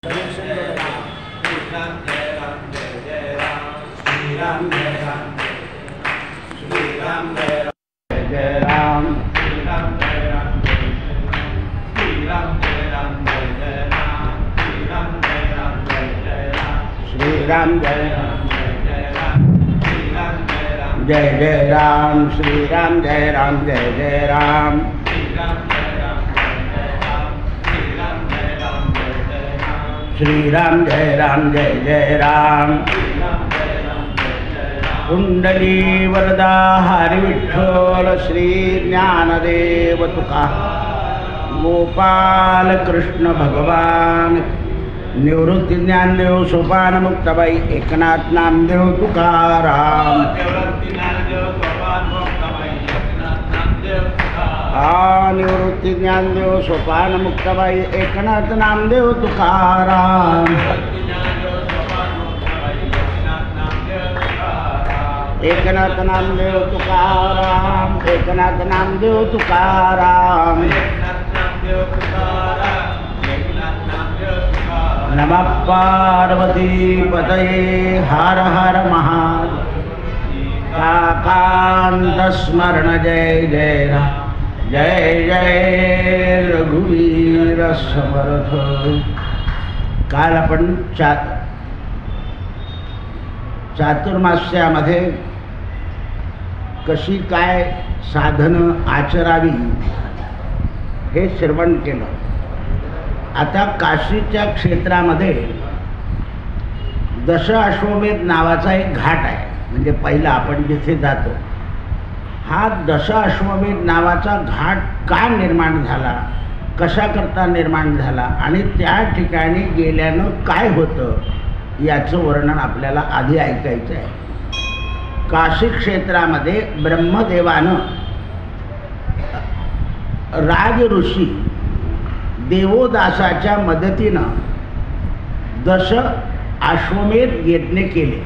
जय जय राम श्री राम जय राम जय जय राम श्री राम जय राम जय जय राम कुंडली वरदा हरी विठ्ठल श्री ज्ञानदेव तुका गोपाल कृष्ण भगवान निवृत्ती ज्ञानदेव सोपान मुक्ताबाई एकनाथ नामदेव तुकाराम निवृत्ती ज्ञानदेव सोपान मुक्ताबाई एकनाथ नामदेव तुकाराम एकनाथ नामदेव तुकाराम एकनाथ नामदेव तुकाराम नमः पार्वती पतये हर हर महादेव स्मरण जय जय राम जय जय रघुवीर समर्थ। काल आपण चातुर्मास्यामध्ये कशी काय साधनं आचरावी हे श्रवण केलं। आता काशीच्या क्षेत्रामध्ये दशाश्वमेध नावाचा एक घाट आहे, म्हणजे पहिला आपण जिथे जातो हा दशाश्वमेध नावाचा घाट का निर्माण झाला, कशाकरता निर्माण झाला आणि त्या ठिकाणी गेल्यानं काय होतं याचं वर्णन आपल्याला आधी ऐकायचं आहे। काशी क्षेत्रामध्ये ब्रह्मदेवानं राज ऋषी देवोदासाच्या मदतीनं दश अश्वमेध यज्ञ केले।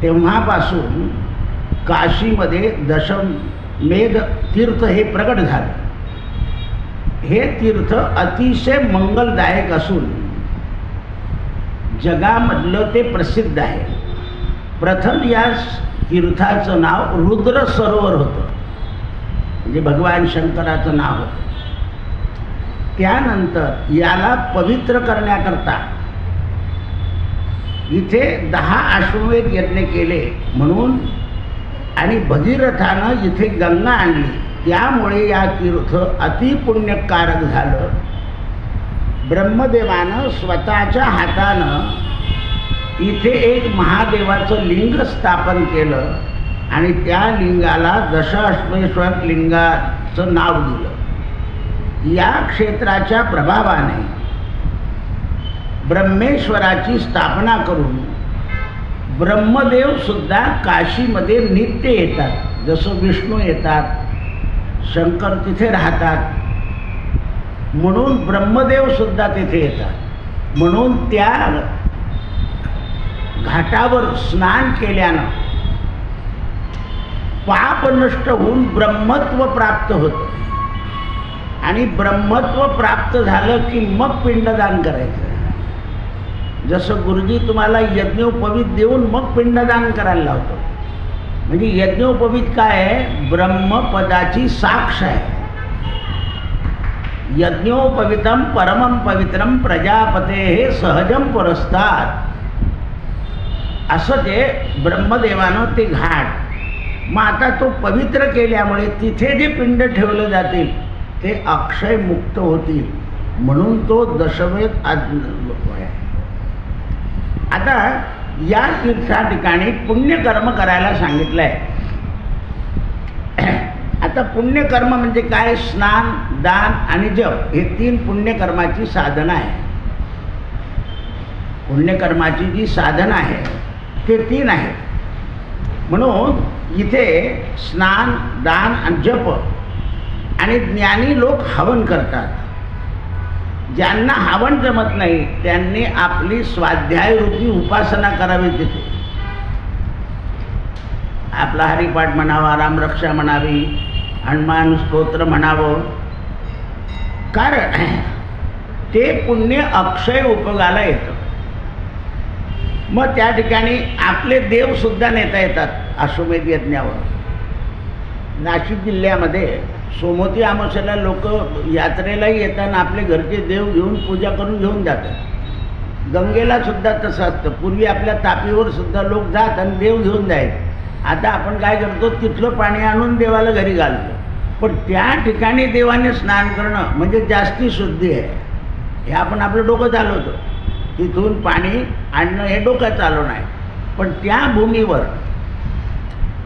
तेव्हापासून काशीमध्ये दशमेध तीर्थ हे प्रकट झालं। हे तीर्थ अतिशय मंगलदायक असून जगामधलं ते प्रसिद्ध आहे। प्रथम या तीर्थाचं नाव रुद्र सरोवर होतं, म्हणजे भगवान शंकराचं नाव होतं। त्यानंतर याला पवित्र करण्याकरता इथे 10 अश्वमेध यज्ञ केले म्हणून आणि भगीरथानं इथे गंगा आणली, त्यामुळे या तीर्थ अतिपुण्यकारक झालं। ब्रह्मदेवानं स्वतःच्या हातानं इथे एक महादेवाचं लिंग स्थापन केलं आणि त्या लिंगाला दशाश्वेश्वर लिंगाचं नाव दिलं। या क्षेत्राच्या प्रभावाने ब्रह्मेश्वराची स्थापना करून ब्रह्मदेव सुद्धा काशीमध्ये नित्य येतात। जसं विष्णू येतात, शंकर तिथे राहतात, म्हणून ब्रह्मदेव सुद्धा तिथे येतात। म्हणून त्या घाटावर स्नान केल्यानं पाप नष्ट होऊन ब्रह्मत्व प्राप्त होतं आणि ब्रह्मत्व प्राप्त झालं की मग पिंडदान करायचं। जसं गुरुजी तुम्हाला यज्ञोपवीत देऊन मग पिंडदान करायला लावतो। म्हणजे यज्ञोपवीत काय आहे, ब्रह्मपदाची साक्ष आहे। यज्ञोपवितम परमं पवित्रम प्रजापते सहजम पुरस्ताद, असं ते ब्रह्मदेवानं ते घाट मग आता तो पवित्र केल्यामुळे तिथे जे पिंड ठेवले जातील ते अक्षय मुक्त होतील, म्हणून तो दशमेध आहे। आता या तीर्था ठिकाणी पुण्यकर्म करायला सांगितलं आहे। आता पुण्यकर्म म्हणजे काय, स्नान, दान आणि जप हे 3 पुण्यकर्माची साधना आहे। पुण्यकर्माची जी साधना आहे ते 3 आहे। म्हणून इथे स्नान, दान आणि जप आणि ज्ञानी लोक हवन करतात। ज्यांना हवन जमत नाही त्यांनी आपली स्वाध्यायरूपी उपासना करावी। तिथे आपला हरिपाठ म्हणावा, रामरक्षा म्हणावी, हनुमान स्तोत्र म्हणावं। कारण ते पुण्य अक्षय उपयोगाला येतं. मग त्या ठिकाणी आपले देवसुद्धा नेता येतात अश्वमेध यज्ञावर. नाशिक जिल्ह्यामध्ये सोमवती अमावस्येला लोक यात्रेलाही येताना आपले घरचे देव घेऊन पूजा करून घेऊन जातात. गंगेला सुद्धा तसं असतं. पूर्वी आपल्या तापीवर सुद्धा लोक जात आणि देव घेऊन जायचे. आता आपण काय करतो, तिथलं पाणी आणून देवाला घरी घालतो. पण त्या ठिकाणी देवाने स्नान करणं म्हणजे जास्ती शुद्धी आहे. हे आपण आपलं डोकं चालवतो, तिथून पाणी आणणं हे डोकं चालवणं आहे. पण त्या भूमीवर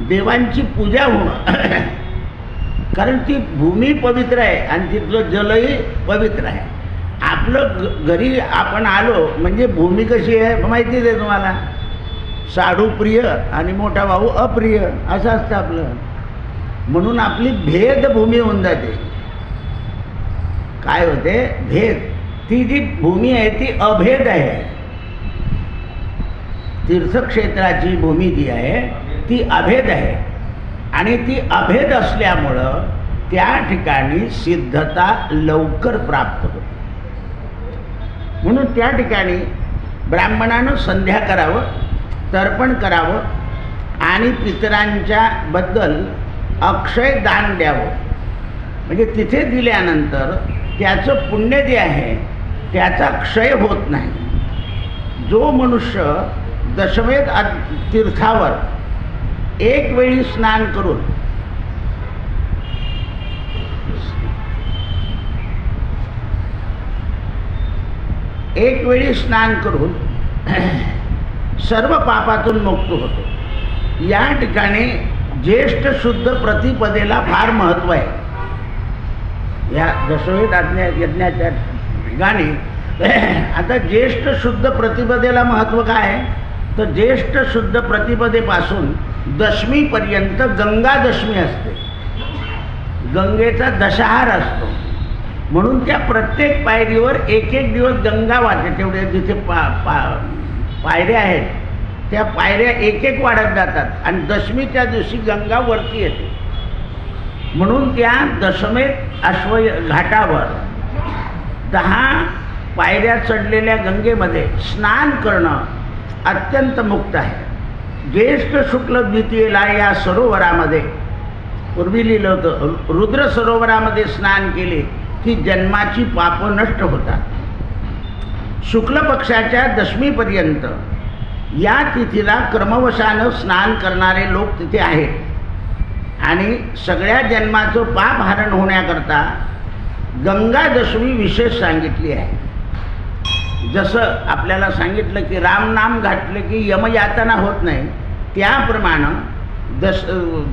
देवांची पूजा होणं कारण ती भूमी पवित्र आहे आणि तिथलं जलही पवित्र आहे. आपलं घरी आपण आलो म्हणजे भूमी कशी आहे माहितीच आहे तुम्हाला. साडू प्रिय आणि मोठा भाऊ अप्रिय असं असतं आपलं. म्हणून आपली भेदभूमी होऊन जाते. काय होते भेद. ती जी भूमी आहे ती अभेद आहे. तीर्थक्षेत्राची भूमी जी आहे ती अभेद आहे आणि ती अभेद असल्यामुळं त्या ठिकाणी सिद्धता लवकर प्राप्त होते. म्हणून त्या ठिकाणी ब्राह्मणानं संध्या करावं, तर्पण करावं आणि पितरांच्या बद्दल अक्षय दान द्यावं. म्हणजे तिथे दिल्यानंतर त्याचं पुण्य जे आहे त्याचा क्षय होत नाही. जो मनुष्य दशमेध तीर्थावर एक वेळी स्नान करून सर्व पापातून मुक्त होतो. या ठिकाणी ज्येष्ठ शुद्ध प्रतिपदेला फार महत्त्व आहे. या दशमेध यज्ञाच्या ठिकाणी आता ज्येष्ठ शुद्ध प्रतिपदेला महत्त्व काय आहे तर ज्येष्ठ शुद्ध प्रतिपदेपासून दशमीपर्यंत गंगा दशमी असते. गंगेचा दशहार असतो. म्हणून त्या प्रत्येक पायरीवर एक एक दिवस गंगा वाहते. तेवढे जिथे पायऱ्या आहेत त्या पायऱ्या एक एक वाढत जातात आणि दशमीच्या दिवशी गंगा वरती येते. म्हणून त्या दशमेध घाटावर 10 पायऱ्या चढलेल्या गंगेमध्ये स्नान करणं अत्यंत मुक्त आहे. ज्येष्ठ शुक्ल द्वितीयेला या सरोवरामध्ये पूर्वी लिहिलं होतं, रुद्र सरोवरामध्ये स्नान केले की जन्माची पापं नष्ट होतात. शुक्ल पक्षाच्या दशमीपर्यंत या तिथीला क्रमवशानं स्नान करणारे लोक तिथे आहेत आणि सगळ्या जन्माचं पाप हरण होण्याकरता गंगा दशमी विशेष सांगितली आहे. जसं आपल्याला सांगितलं की रामनाम घातले की यमयातना होत नाही, त्याप्रमाणे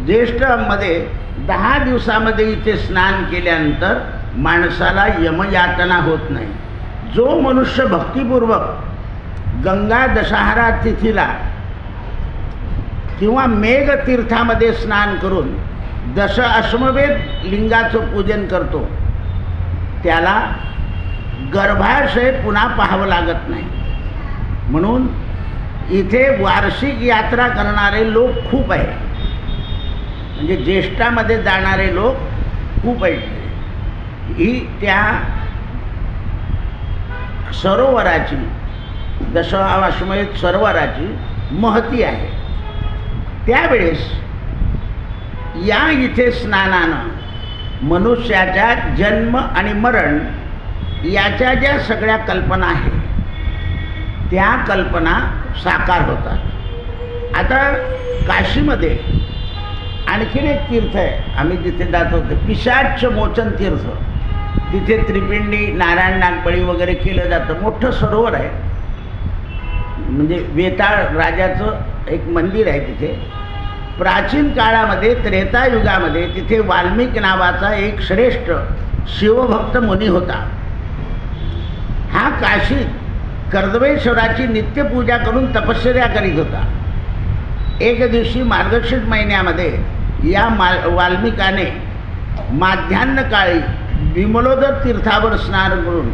ज्येष्ठमध्ये 10 दिवसामध्ये इथे स्नान केल्यानंतर माणसाला यमयातना होत नाही. जो मनुष्य भक्तिपूर्वक गंगा दशहरा तिथीला किंवा मेघ तीर्थामध्ये स्नान करून दश अश्वमेध लिंगाचं पूजन करतो त्याला गर्भाशय पुन्हा पाहावं लागत नाही. म्हणून इथे वार्षिक यात्रा करणारे लोक खूप आहेत. म्हणजे ज्येष्ठामध्ये जाणारे लोक खूप आहेत. ही त्या सरोवराची दशाश्वमेध सरोवराची महती आहे. त्यावेळेस या इथे स्नानानं मनुष्याच्या जन्म आणि मरण याच्या ज्या सगळ्या कल्पना आहेत त्या कल्पना साकार होतात. आता काशीमध्ये आणखीन एक तीर्थ आहे, आम्ही जिथे जात होतो, पिशाच मोचन तीर्थ. तिथे त्रिपिंडी, नारायण नागबळी वगैरे केलं जातं. मोठं सरोवर आहे. म्हणजे वेताळ राजाचं एक मंदिर आहे तिथे. प्राचीन काळामध्ये त्रेतायुगामध्ये तिथे वाल्मिक नावाचा एक श्रेष्ठ शिवभक्त मुनी होता. हा काशीत कर्दमेश्वराची नित्यपूजा करून तपश्चर्या करीत होता. एक दिवशी मार्गशीर्ष महिन्यामध्ये या वाल्मिकाने माध्यान्हकाळी विमलोदर तीर्थावर स्नान करून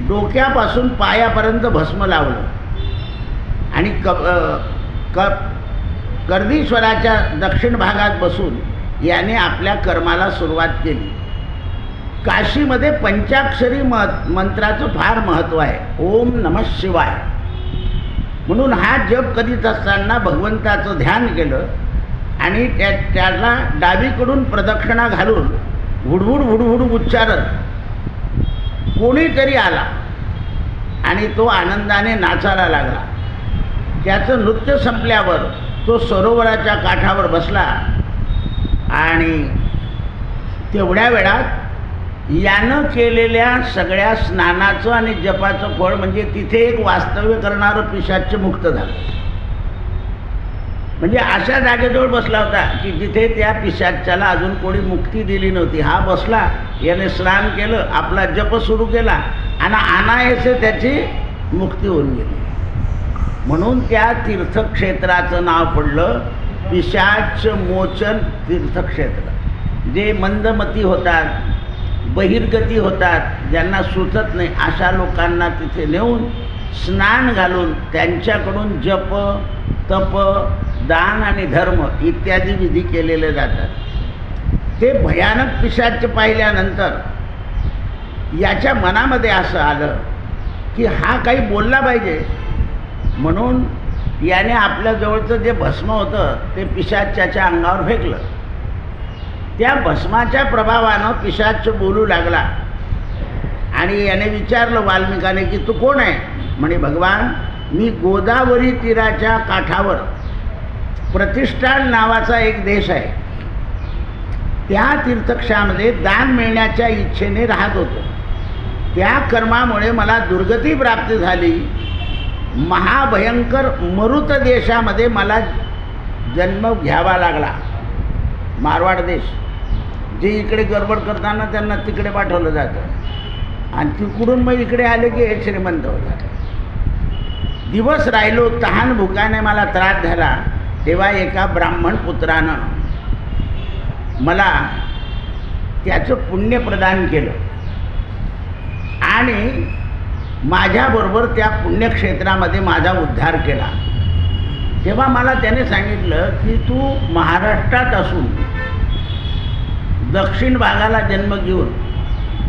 डोक्यापासून पायापर्यंत भस्म लावलं आणि कर्दीश्वराच्या दक्षिण भागात बसून याने आपल्या कर्माला सुरुवात केली. काशीमध्ये पंचाक्षरी मंत्राचं फार महत्त्व आहे. ओम नमः शिवाय म्हणून हा जप करीत असताना भगवंताचं ध्यान केलं आणि त्याला डावीकडून प्रदक्षिणा घालून हुडहुड हुडहुड उच्चारत कोणीतरी आला आणि तो आनंदाने नाचायला लागला. त्याचं नृत्य संपल्यावर तो सरोवराच्या काठावर बसला आणि तेवढ्या वेळात यानं केलेल्या सगळ्या स्नानाचं आणि जपाचं फळ म्हणजे तिथे एक वास्तव्य करणारं पिशाच्च मुक्त झालं. म्हणजे अशा जागेजवळ बसला होता की जिथे त्या पिशाच्याला अजून कोणी मुक्ती दिली नव्हती. हा बसला, याने स्नान केलं, आपला जप सुरू केला आणि अनायासे त्याची मुक्ती होऊन गेली. म्हणून त्या तीर्थक्षेत्राचं नाव पडलं पिशाच मोचन तीर्थक्षेत्र. जे मंदमती होतात, बहिर्गती होतात, ज्यांना सुचत नाही अशा लोकांना तिथे नेऊन स्नान घालून त्यांच्याकडून जप, तप, दान आणि धर्म इत्यादी विधी केलेले जातात. ते भयानक पिशाच पाहिल्यानंतर याच्या मनामध्ये असं आलं की हा काही बोलला पाहिजे. म्हणून याने आपल्या जवळचं जे भस्म होतं ते पिशाच्याच्या अंगावर फेकलं. त्या भस्माच्या प्रभावानं पिशाच बोलू लागला आणि याने विचारलं वाल्मिकाने की तू कोण आहे? म्हणे भगवान मी गोदावरी तीराच्या काठावर प्रतिष्ठान नावाचा एक देश आहे, त्या तीर्थक्षेत्रामध्ये दान मिळण्याच्या इच्छेने राहत होतो. त्या कर्मामुळे मला दुर्गती प्राप्त झाली. महाभयंकर मरुत देशामध्ये मला जन्म घ्यावा लागला. मारवाड देश, जे इकडे गडबड करताना त्यांना तिकडे पाठवलं जातं आणि तिकडून मग इकडे आले की हे श्रीमंत होतात. दिवस राहिलो, तहान भुकाने मला त्रास झाला. तेव्हा एका ब्राह्मण पुत्रानं मला त्याचं पुण्य प्रदान केलं आणि माझ्याबरोबर त्या पुण्यक्षेत्रामध्ये माझा उद्धार केला. तेव्हा मला त्याने सांगितलं की तू महाराष्ट्रात असून दक्षिण भागाला जन्म घेऊन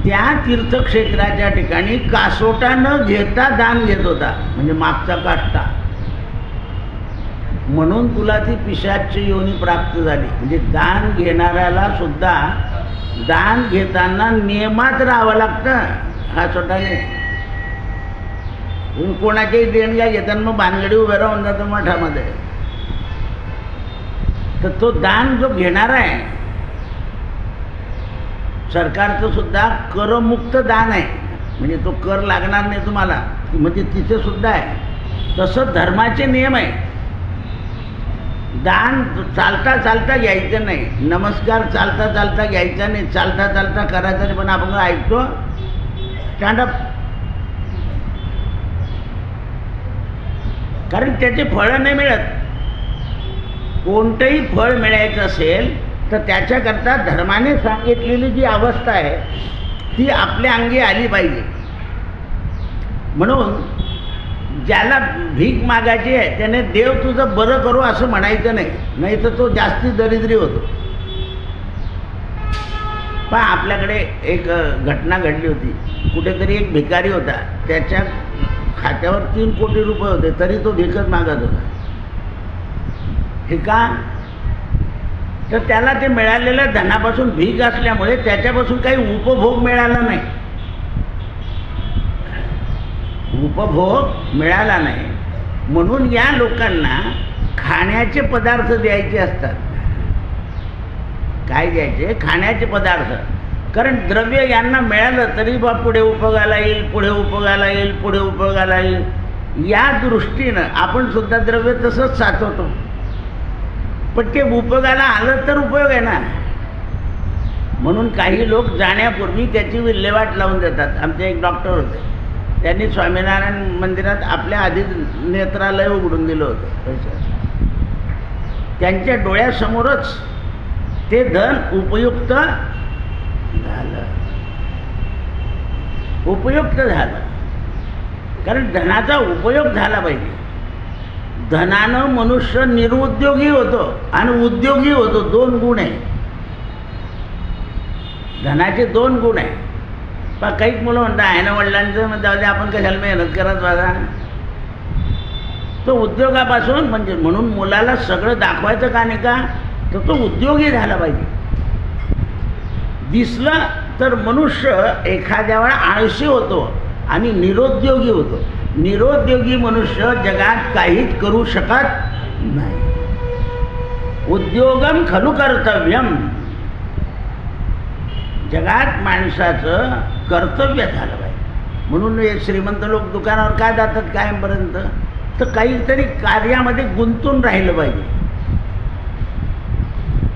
त्या तीर्थक्षेत्राच्या ठिकाणी कासोटा न घेता दान घेत होता, म्हणजे मागचा काष्टा. म्हणून तुला ती पिशाच्च योनी प्राप्त झाली. म्हणजे दान घेणाऱ्याला सुद्धा दान घेताना नियमात राहावं लागतं. हा स्वतःने कोणाच्याही देणग्या घेताना मग भानगडी उभे राहून जातं मठामध्ये. तर तो दान जो घेणारा आहे, सरकारचं सुद्धा करमुक्त दान आहे, म्हणजे तो कर लागणार नाही तुम्हाला, म्हणजे तिथे सुद्धा आहे. तसं धर्माचे नियम आहे. दान चालता चालता घ्यायचं नाही, नमस्कार चालता चालता घ्यायचा नाही, चालता चालता करायचं नाही. पण आपण ऐकतो स्टँडअप, कारण त्याचे फळं नाही मिळत. कोणतंही फळ मिळायचं असेल तर त्याच्याकरता धर्माने सांगितलेली जी अवस्था आहे ती आपल्या अंगी आली पाहिजे. म्हणून ज्याला भीक मागायची आहे त्याने देव तुझं बरं करू असं म्हणायचं नाही, नाही तर तो जास्ती दरिद्री होतो. पण आपल्याकडे एक घटना घडली होती. कुठेतरी एक भिकारी होता, त्याच्या खात्यावर 3 कोटी रुपये होते, तरी तो भिकत मागत होता. हे का? तर त्याला ते मिळालेल्या धनापासून भीक असल्यामुळे त्याच्यापासून काही उपभोग मिळाला नाही. उपभोग मिळाला नाही म्हणून या लोकांना खाण्याचे पदार्थ द्यायचे असतात. काय द्यायचे? खाण्याचे पदार्थ. कारण द्रव्य यांना मिळालं तरी बा पुढे उपयोगाला येईल, पुढे उपयोगाला येईल, पुढे उपयोगाला येईल. या दृष्टीनं आपण सुद्धा द्रव्य तसंच साचवतो. पण ते उपयोगाला आलं तर उपयोग आहे ना. म्हणून काही लोक जाण्यापूर्वी त्याची विल्हेवाट लावून देतात. आमचे एक डॉक्टर होते, त्यांनी स्वामीनारायण मंदिरात आपल्या आधीच नेत्रालय उघडून दिलं होतं पैशाचं. त्यांच्या डोळ्यासमोरच ते धन उपयुक्त झालं. उपयुक्त झालं कारण धनाचा उपयोग झाला पाहिजे. धनानं मनुष्य निरुद्योगी होतो आणि उद्योगी होतो. 2 गुण आहे. धनाचे 2 गुण आहे. पण काही मुलं म्हणतात आहे ना वडिलांचं, मग जाऊ दे आपण कशाला मेहनत करत बघा. तो उद्योगापासून म्हणजे म्हणून मुलाला सगळं दाखवायचं का नाही का, तर तो उद्योगी झाला पाहिजे. दिसलं तर मनुष्य एखाद्या वेळा आळशी होतो आणि निरुद्योगी होतो. निरुद्योगी मनुष्य जगात काहीच करू शकत नाही. उद्योगम खलु कर्तव्यम, जगात माणसाचं कर्तव्य झालं पाहिजे. म्हणून हे श्रीमंत लोक दुकानावर काय जातात कायमपर्यंत, तर काहीतरी कार्यामध्ये गुंतून राहिलं पाहिजे.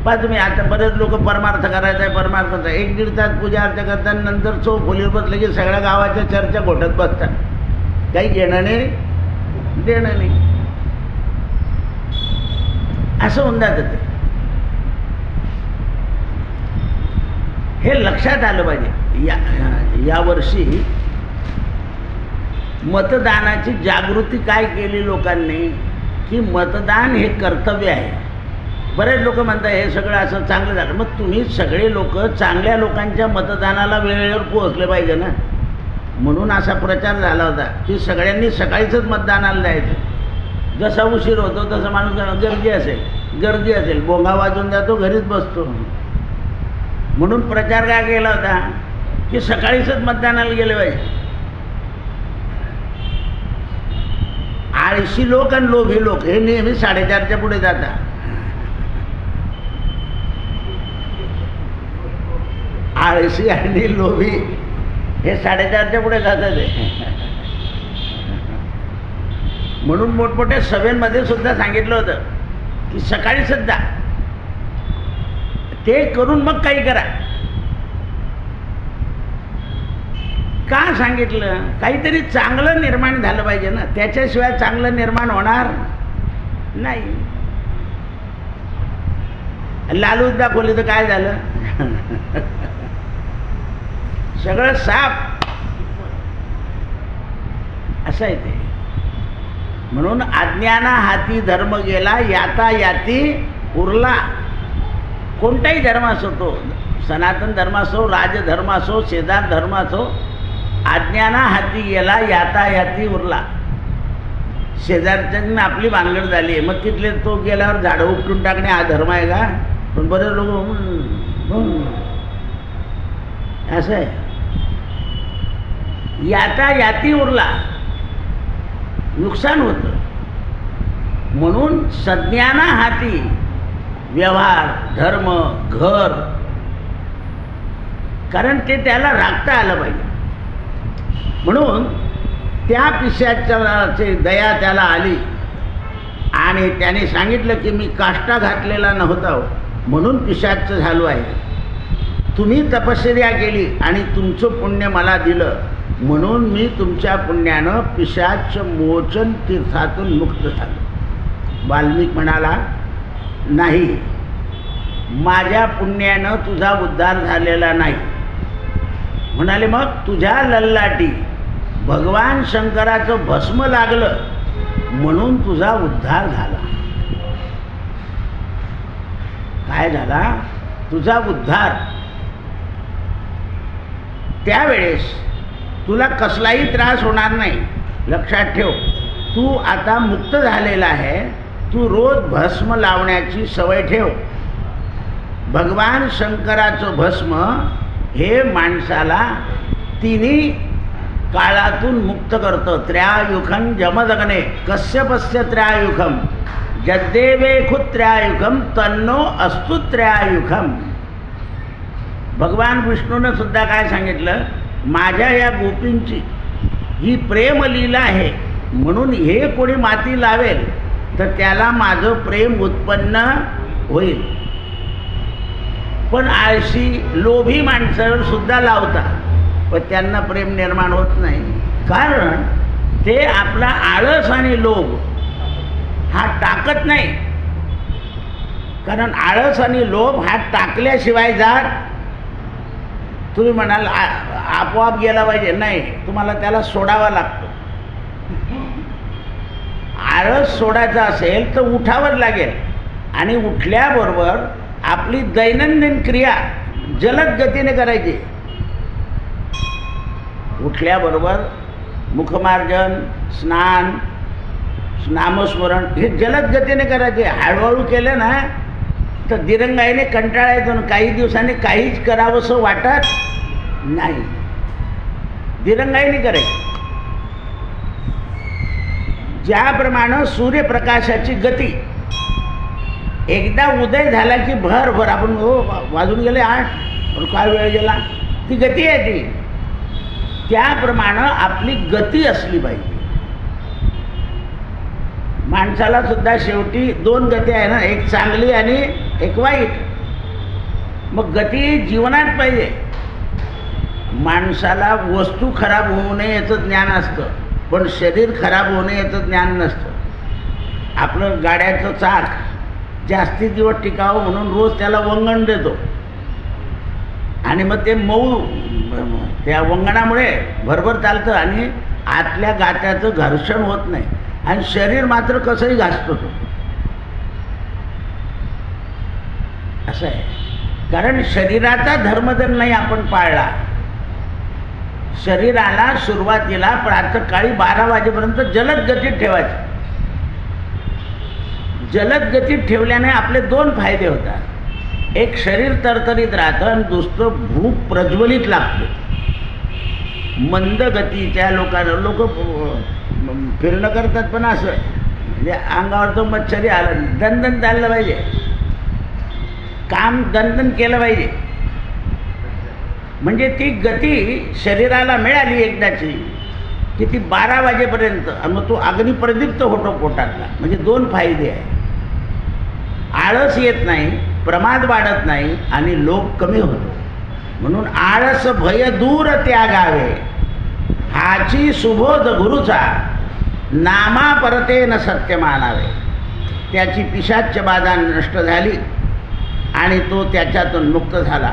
पहा तुम्ही आता बरेच लोक परमार्थ करायचा आहे परमार्थ, 1-1.5 तास पूजा अर्चा करतात, नंतर चोख खोलीवर बसले की सगळ्या गावाच्या चर्चा घोटत बसतात. काही घेणं नाही देणं नाही, असं होऊन जातं ते. हे लक्षात आलं पाहिजे. या वर्षी मतदानाची जागृती काय केली लोकांनी, की मतदान हे कर्तव्य आहे. बरेच लोक म्हणतात हे सगळं असं चांगलं झालं. मग तुम्ही सगळे लोक चांगल्या लोकांच्या मतदानाला वेळेवर पोहोचले पाहिजे ना. म्हणून असा प्रचार झाला होता की सगळ्यांनी सकाळीच मतदानाला जायचं. जसा उशीर होतो तसं माणूस गर्दी असेल बोंगा वाजून जातो, घरीच बसतो. म्हणून प्रचार काय केला होता की सकाळीच मतदानाला गेले पाहिजे. आळशी लोक आणि लोभी लोक हे नेहमी 4:30च्या पुढे जातात. आळशी आणि लोभी हे 4:30च्या पुढे जातात. म्हणून मोठमोठ्या सभेमध्ये सुद्धा सांगितलं होतं की सकाळी सुद्धा ते करून मग काही करा. का सांगितलं, काहीतरी चांगलं निर्माण झालं पाहिजे ना, त्याच्याशिवाय चांगलं निर्माण होणार नाही. लालूच दाखवली तर काय झालं, सगळं साफ. असं आहे ते. म्हणून अज्ञाना हाती धर्म गेला, याता याती उरला. कोणताही धर्म असो, तो सनातन धर्म असो, राजधर्म असो, शेजार धर्म असो, अज्ञाना हाती गेला, याता याती उरला. शेजारच्यानं आपली भानगड झाली आहे, मग तिथले तो गेल्यावर झाडं उपटून टाकणे हा धर्म आहे का? पण बरेच लोक असं आहे. याता याती उरला, नुकसान होतं. म्हणून सज्ञाना हाती व्यवहार, धर्म, घर, कारण ते त्याला राखता आलं पाहिजे. म्हणून त्या पिशाच्याची दया त्याला आली आणि त्याने सांगितलं की मी काष्टा घातलेला नव्हता म्हणून पिशाच झालो आहे. तुम्ही तपश्चर्या केली आणि तुमचं पुण्य मला दिलं म्हणून मी तुमच्या पुण्यानं पिशाच मोचन तीर्थातून मुक्त झालो. वाल्मिक म्हणाला नाही, माझ्या पुण्यानं तुझा उद्धार झालेला नाही. म्हणाले मग तुझ्या लल्लाटी भगवान शंकराचं भस्म लागलं म्हणून तुझा उद्धार झाला. काय झाला तुझा उद्धार? त्यावेळेस तुला कसलाही त्रास होणार नाही. लक्षात ठेव, तू आता मुक्त झालेला आहे. तू रोज भस्म लावण्याची सवय ठेव. भगवान शंकराचं भस्म हे माणसाला तिन्ही काळातून मुक्त करतं. त्रयायुखम जमदग्ने कश्यपस्य त्रयायुखम यद्देवेखुत्र्यायुखम तन्नो अस्तु त्रयायुखम. भगवान विष्णूनं सुद्धा काय सांगितलं, माझ्या या गोपींची ही प्रेमलीला आहे म्हणून हे कोणी माती लावेल तर त्याला माझं प्रेम उत्पन्न होईल. पण आळशी लोभी माणसावर सुद्धा लावतात पण त्यांना प्रेम निर्माण होत नाही. कारण ते आपला आळस आणि लोभ हा टाकत नाही. कारण आळस आणि लोभ हा टाकल्याशिवाय जात. तुम्ही म्हणाल आपोआप गेला पाहिजे, नाही, तुम्हाला त्याला सोडावा लागतो. आळस सोडायचा असेल तर उठावर लागेल आणि उठल्याबरोबर आपली दैनंदिन क्रिया जलद गतीने करायची. उठल्याबरोबर मुखमार्जन, स्नान, नामस्मरण हे जलद गतीने करायचे. हळूहळू केलं ना तर दिरंगाईने कंटाळा येतो आणि काही दिवसांनी काहीच करावंसं वाटत नाही. दिरंगाईने करायचं. ज्याप्रमाणे सूर्यप्रकाशाची गती एकदा उदय झाला की भर आपण वाजून गेले 8, पण काय वेळ गेला, ती गती आहे ती. त्याप्रमाणे आपली गती असली पाहिजे. माणसाला सुद्धा शेवटी 2 गती आहे ना, एक चांगली आणि एक वाईट. मग गती जीवनात पाहिजे. माणसाला वस्तू खराब होऊ नये याचं ज्ञान असतं, पण शरीर खराब होऊ नये याचं ज्ञान नसतं. आपलं गाड्याचं चाक जास्ती दिवस टिकावं म्हणून रोज त्याला वंगण देतो आणि मग ते मऊ त्या वंगणामुळे भरभर चालतं आणि आतल्या गात्याचं घर्षण होत नाही. आणि शरीर मात्र कसंही घासतो तो. असं आहे. कारण शरीराचा धर्म जर नाही आपण पाळला, शरीराला सुरुवातीला प्रातःकाळी 12 वाजेपर्यंत जलद गतीत ठेवायचं. जलद गतीत ठेवल्याने आपले 2 फायदे होतात. एक, शरीर तरतरीत राहतं आणि दुसरं भूक प्रज्वलित लागते. मंद गतीच्या लोक फिरणं करतात, पण असं म्हणजे अंगावर तो मच्छरी आला, दणदण चाललं पाहिजे, काम दणदण केलं पाहिजे. म्हणजे ती गती शरीराला मिळाली एकदाची की ती 12 वाजेपर्यंत, मग तो अग्निप्रदीप्त होतो पोटातला. म्हणजे 2 फायदे आहे. आळस येत नाही, प्रमाद वाढत नाही आणि लोभ कमी होतो. म्हणून आळस भय दूर त्यागावे, हाची सुबोध गुरुचा, नामा परते न सत्य मानावे. त्याची पिशाच्य बाधा नष्ट झाली आणि तो त्याच्यातून मुक्त झाला.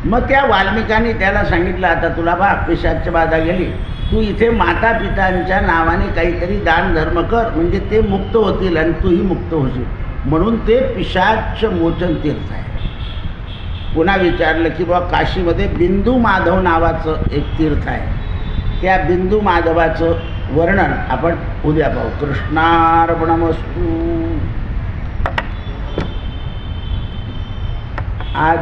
मग त्या वाल्मिकांनी त्याला सांगितलं, आता तुला बा पिशाच्य बाधा गेली, तू इथे माता पितांच्या नावाने काहीतरी दान धर्म कर, म्हणजे ते मुक्त होतील आणि तूही मुक्त होशील. म्हणून ते पिशाच्य मोचन तीर्थ आहे. पुन्हा विचारलं की बाबा काशीमध्ये बिंदू माधव नावाचं एक तीर्थ आहे. त्या बिंदू माधवाचं वर्णन आपण उद्या पाहू. कृष्णार्पणमस्तु. आज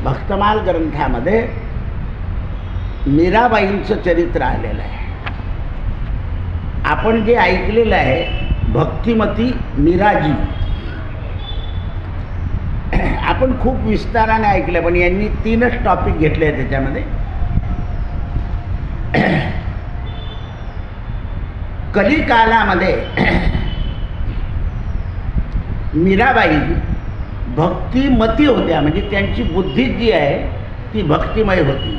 भक्तमाल ग्रंथामध्ये मीराबाईंचं चरित्र आलेलं आहे. आपण जे ऐकलेलं आहे भक्तिमती मीराजी, आपण खूप विस्ताराने ऐकलं, पण यांनी 3च टॉपिक घेतले आहेत त्याच्यामध्ये. कलिकालामध्ये मीराबाई भक्तिमती होत्या, म्हणजे त्यांची बुद्धी जी आहे ती भक्तिमय होती.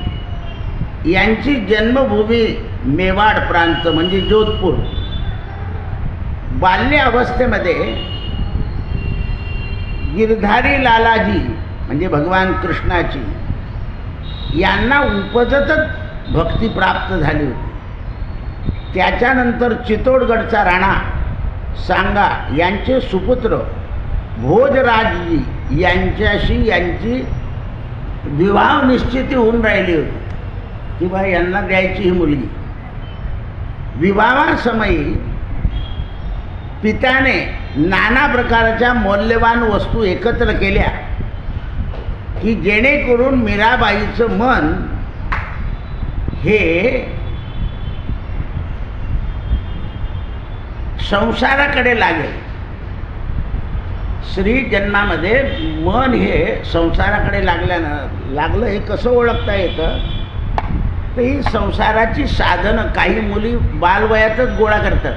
यांची जन्मभूमी मेवाड प्रांत म्हणजे जोधपूर. बाल्य अवस्थेमध्ये गिरधारी लालाजी म्हणजे भगवान कृष्णाची यांना उपजतच भक्ती प्राप्त झाली होती. त्याच्यानंतर चित्तोडगडचा राणा सांगा यांचे सुपुत्र भोजराजजी यांच्याशी यांची विवाह निश्चिती होऊन राहिली होती की बा यांना द्यायची ही मुलगी. विवाहासमयी पित्याने नाना प्रकारच्या मौल्यवान वस्तू एकत्र केल्या की जेणेकरून मीराबाईचं मन हे संसाराकडे लागेल. स्त्री जन्मामध्ये मन हे संसाराकडे लागलं. हे कसं ओळखता येतं तर ही संसाराची साधनं काही मुली बालवयातच गोळा करतात,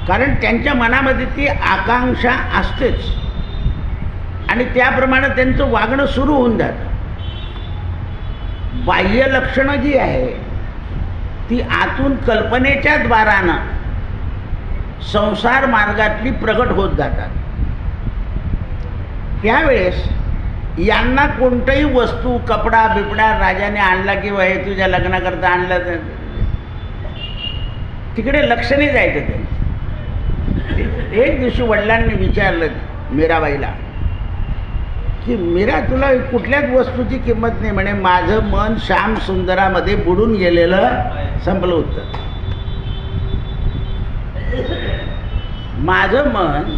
कारण त्यांच्या मनामध्ये ती आकांक्षा असतेच आणि त्याप्रमाणे त्यांचं वागणं सुरू होऊन जातं. बाह्य लक्षणं जी आहे ती आतून कल्पनेच्या द्वारानं संसार मार्गातली प्रगट होत जातात. त्यावेळेस यांना कोणतंही वस्तू कपडा बिपडा राजाने आणला किंवा हे तुझ्या लग्नाकरता आणलं तर तिकडे लक्ष नाही जायचं. ते एक दिवशी वडिलांनी विचारलं मीराबाईला की मीरा तुला कुठल्याच वस्तूची किंमत नाही म्हणे, माझं मन श्याम सुंदरामध्ये बुडून गेलेलं. संपलं उत्तर. माझं मन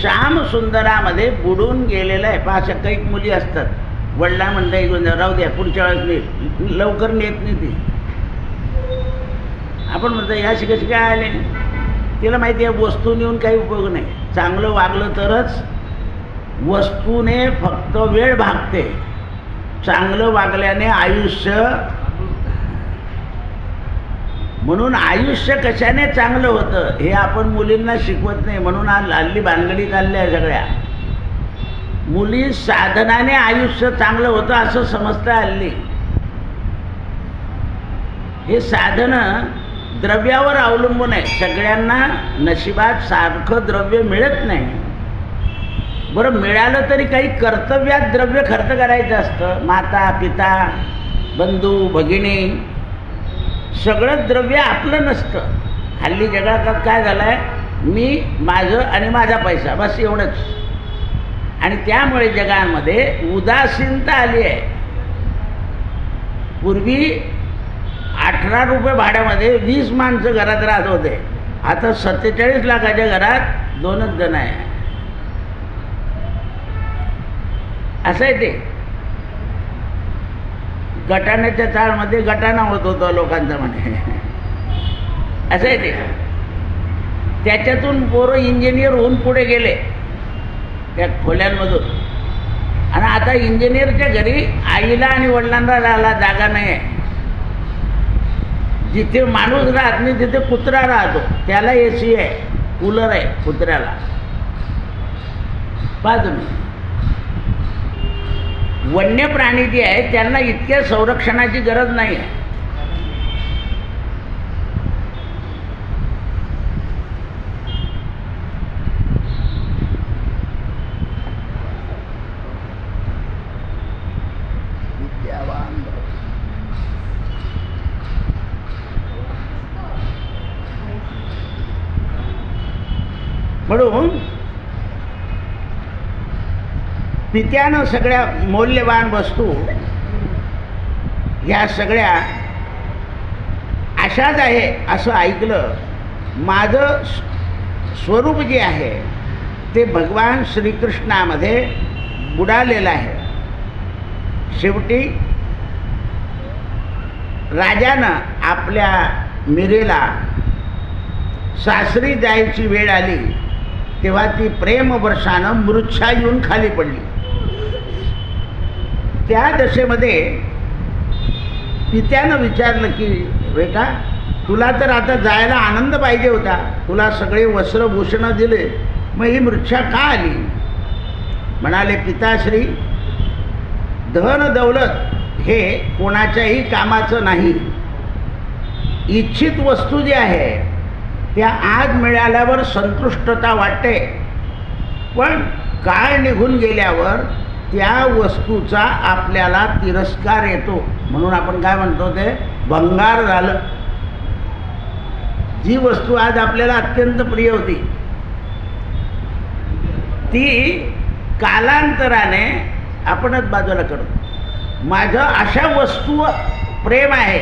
श्याम सुंदरामध्ये बुडून गेलेलं आहे. अशा काही मुली असतात, वडिला म्हणता घेऊन जा, राहू द्या पुढच्या वेळेस नेत, लवकर नेत नाही ती. आपण म्हणतो या कशी काय आले, तिला माहिती आहे वस्तू नेऊन काही उपयोग नाही. चांगलं वागलं तरच. वस्तूने फक्त वेळ भागते, चांगलं वागल्याने आयुष्य. म्हणून आयुष्य कशाने चांगलं होतं हे आपण मुलींना शिकवत नाही. म्हणून आज हल्ली भानगडी चालल्या सगळ्या. मुली साधनाने आयुष्य चांगलं होतं असं समजतं हल्ली. हे साधन द्रव्यावर अवलंबून आहे. सगळ्यांना नशिबात सारखं द्रव्य मिळत नाही. बरं मिळालं तरी काही कर्तव्यात द्रव्य खर्च करायचं असतं. माता पिता बंधू भगिनी सगळं द्रव्य आपलं नसतं. हल्ली जगात काय झालं आहे, मी माझं आणि माझा पैसा बस एवढंच. आणि त्यामुळे जगामध्ये उदासीनता आली आहे. पूर्वी 18 रुपये भाड्यामध्ये 20 माणसं घरात राहत होते. आता 47 लाखाच्या घरात 2च जण आहे. असं आहे ते. गटाण्याच्या चाळमध्ये गटाणा होत होता लोकांचा म्हणे. असं आहे ते. त्याच्यातून पोरं इंजिनियर होऊन पुढे गेले त्या खोल्यांमधून. आणि आता इंजिनियरच्या घरी आईला आणि वडिलांना राहायला जागा नाही आहे. जिथे माणूस राहत नाही तिथे कुत्रा राहतो. त्याला AC आहे, कूलर आहे कुत्र्याला. पहा तुम्ही, वन्य प्राणी जे आहेत त्यांना इतक्या संरक्षणाची गरज नाही आहे. म्हणून पित्यानं सगळ्या मौल्यवान वस्तू ह्या सगळ्या अशाच आहे असं ऐकलं. माझं स्वरूप जे आहे ते भगवान श्रीकृष्णामध्ये बुडालेलं आहे. शेवटी राजानं आपल्या मीरेला सासरी जायची वेळ आली तेव्हा ती प्रेमवर्षानं मूर्छा येऊन खाली पडली. त्या दशेमध्ये पित्यानं विचारलं की बेटा तुला तर आता जायला आनंद पाहिजे होता, तुला सगळे वस्त्रभूषणं दिले, मग ही मूर्छा का आली? म्हणाले पिताश्री, धन दौलत हे कोणाच्याही कामाचं नाही. इच्छित वस्तू जी आहे त्या आज मिळाल्यावर संतुष्टता वाटते, पण काळ निघून गेल्यावर त्या वस्तूचा आपल्याला तिरस्कार येतो. म्हणून आपण काय म्हणतो ते भंगार झालं. जी वस्तू आज आपल्याला अत्यंत प्रिय होती ती कालांतराने आपणच बाजूला करतो. माझं अशा वस्तू प्रेम आहे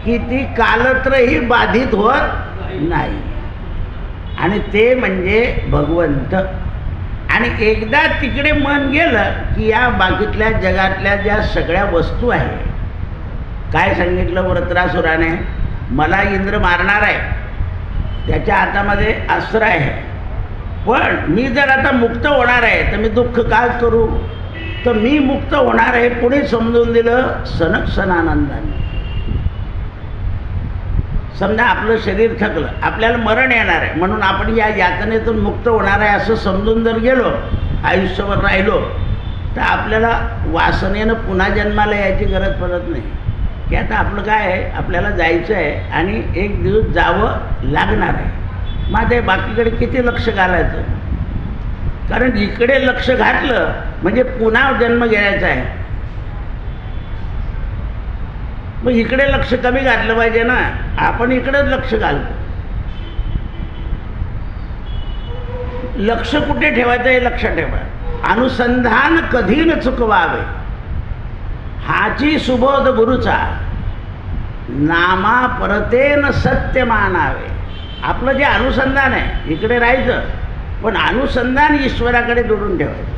की ती कालत्रही बाधित होत नाही. आणि ते म्हणजे भगवंत. आणि एकदा तिकडे मन गेलं की या बाकीतल्या जगातल्या ज्या सगळ्या वस्तू आहेत, काय सांगितलं वृत्रासुराने, मला इंद्र मारणार आहे, त्याच्या हातामध्ये अस्त्र आहे, पण मी जर आता मुक्त होणार आहे तर मी दुःख काय करू? तर मी मुक्त होणार आहे पुढे समजून दिलं सनक सनानंदाने. समजा आपलं शरीर थकलं, आपल्याला मरण येणार आहे, म्हणून आपण या यातनेतून मुक्त होणार आहे असं समजून जर गेलो, आयुष्यभर राहिलो, तर आपल्याला वासनेनं पुन्हा जन्माला यायची गरज पडत नाही. की आता आपलं काय आहे, आपल्याला जायचं आहे आणि एक दिवस जावं लागणार आहे. मग आता बाकीकडे किती लक्ष घालायचं? कारण इकडे लक्ष घातलं म्हणजे पुन्हा जन्म घ्यायचा आहे. मग इकडे लक्ष कमी घातलं पाहिजे ना. आपण इकडेच लक्ष घालतो. लक्ष कुठे ठेवायचं हे लक्षात ठेवा. अनुसंधान कधी न चुकवावे, हाची सुबोध गुरुचा, नामा परतेन सत्य मानावे. आपलं जे अनुसंधान आहे इकडे राहायचं, पण अनुसंधान ईश्वराकडे जोडून ठेवायचं.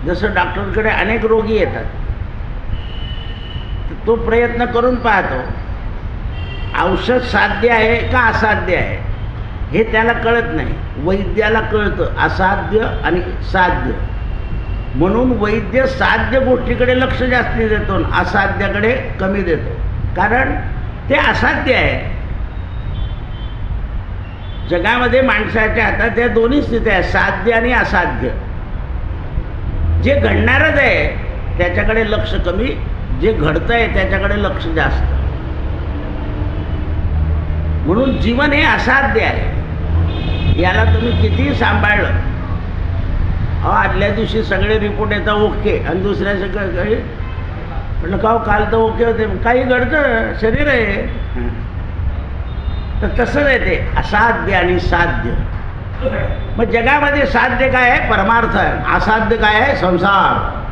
जसं डॉक्टरकडे अनेक रोगी येतात, तो प्रयत्न करून पाहतो औषध साध्य आहे का असाध्य आहे हे त्याला कळत नाही. वैद्याला कळतं असाध्य आणि साध्य, म्हणून वैद्य साध्य गोष्टीकडे लक्ष जास्त देतो, असाध्याकडे कमी देतो, कारण ते असाध्य आहे. जगामध्ये माणसाच्या हातात त्या दोन्ही स्थिती आहेत, साध्य आणि असाध्य. जे घडणारच आहे त्याच्याकडे लक्ष कमी, जे घडतंय त्याच्याकडे लक्ष जास्त. म्हणून जीवन हे असाध्य आहे, याला तुम्ही कितीही सांभाळलं. आदल्या दिवशी सगळे रिपोर्ट येतात ओके, आणि दुसऱ्या सगळं म्हटलं का काल तर ओके होते, काही घडतं, शरीर आहे. तर तसंच आहे ते असाध्य आणि साध्य. मग जगामध्ये साध्य काय आहे? परमार्थ आहे. असाध्य काय आहे? संसार.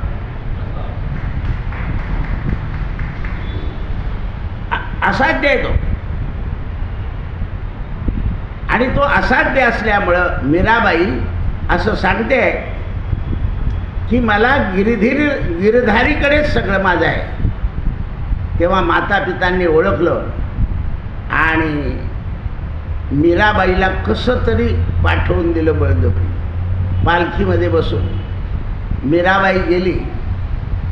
असाध्य आहे तो, आणि तो असाध्य असल्यामुळं मीराबाई असं सांगते की मला गिरधारीकडेच सगळं माझं आहे. तेव्हा माता पितांनी ओळखलं आणि मीराबाईला कसं तरी पाठवून दिलं बळजबरी. पालखीमध्ये बसून मीराबाई गेली,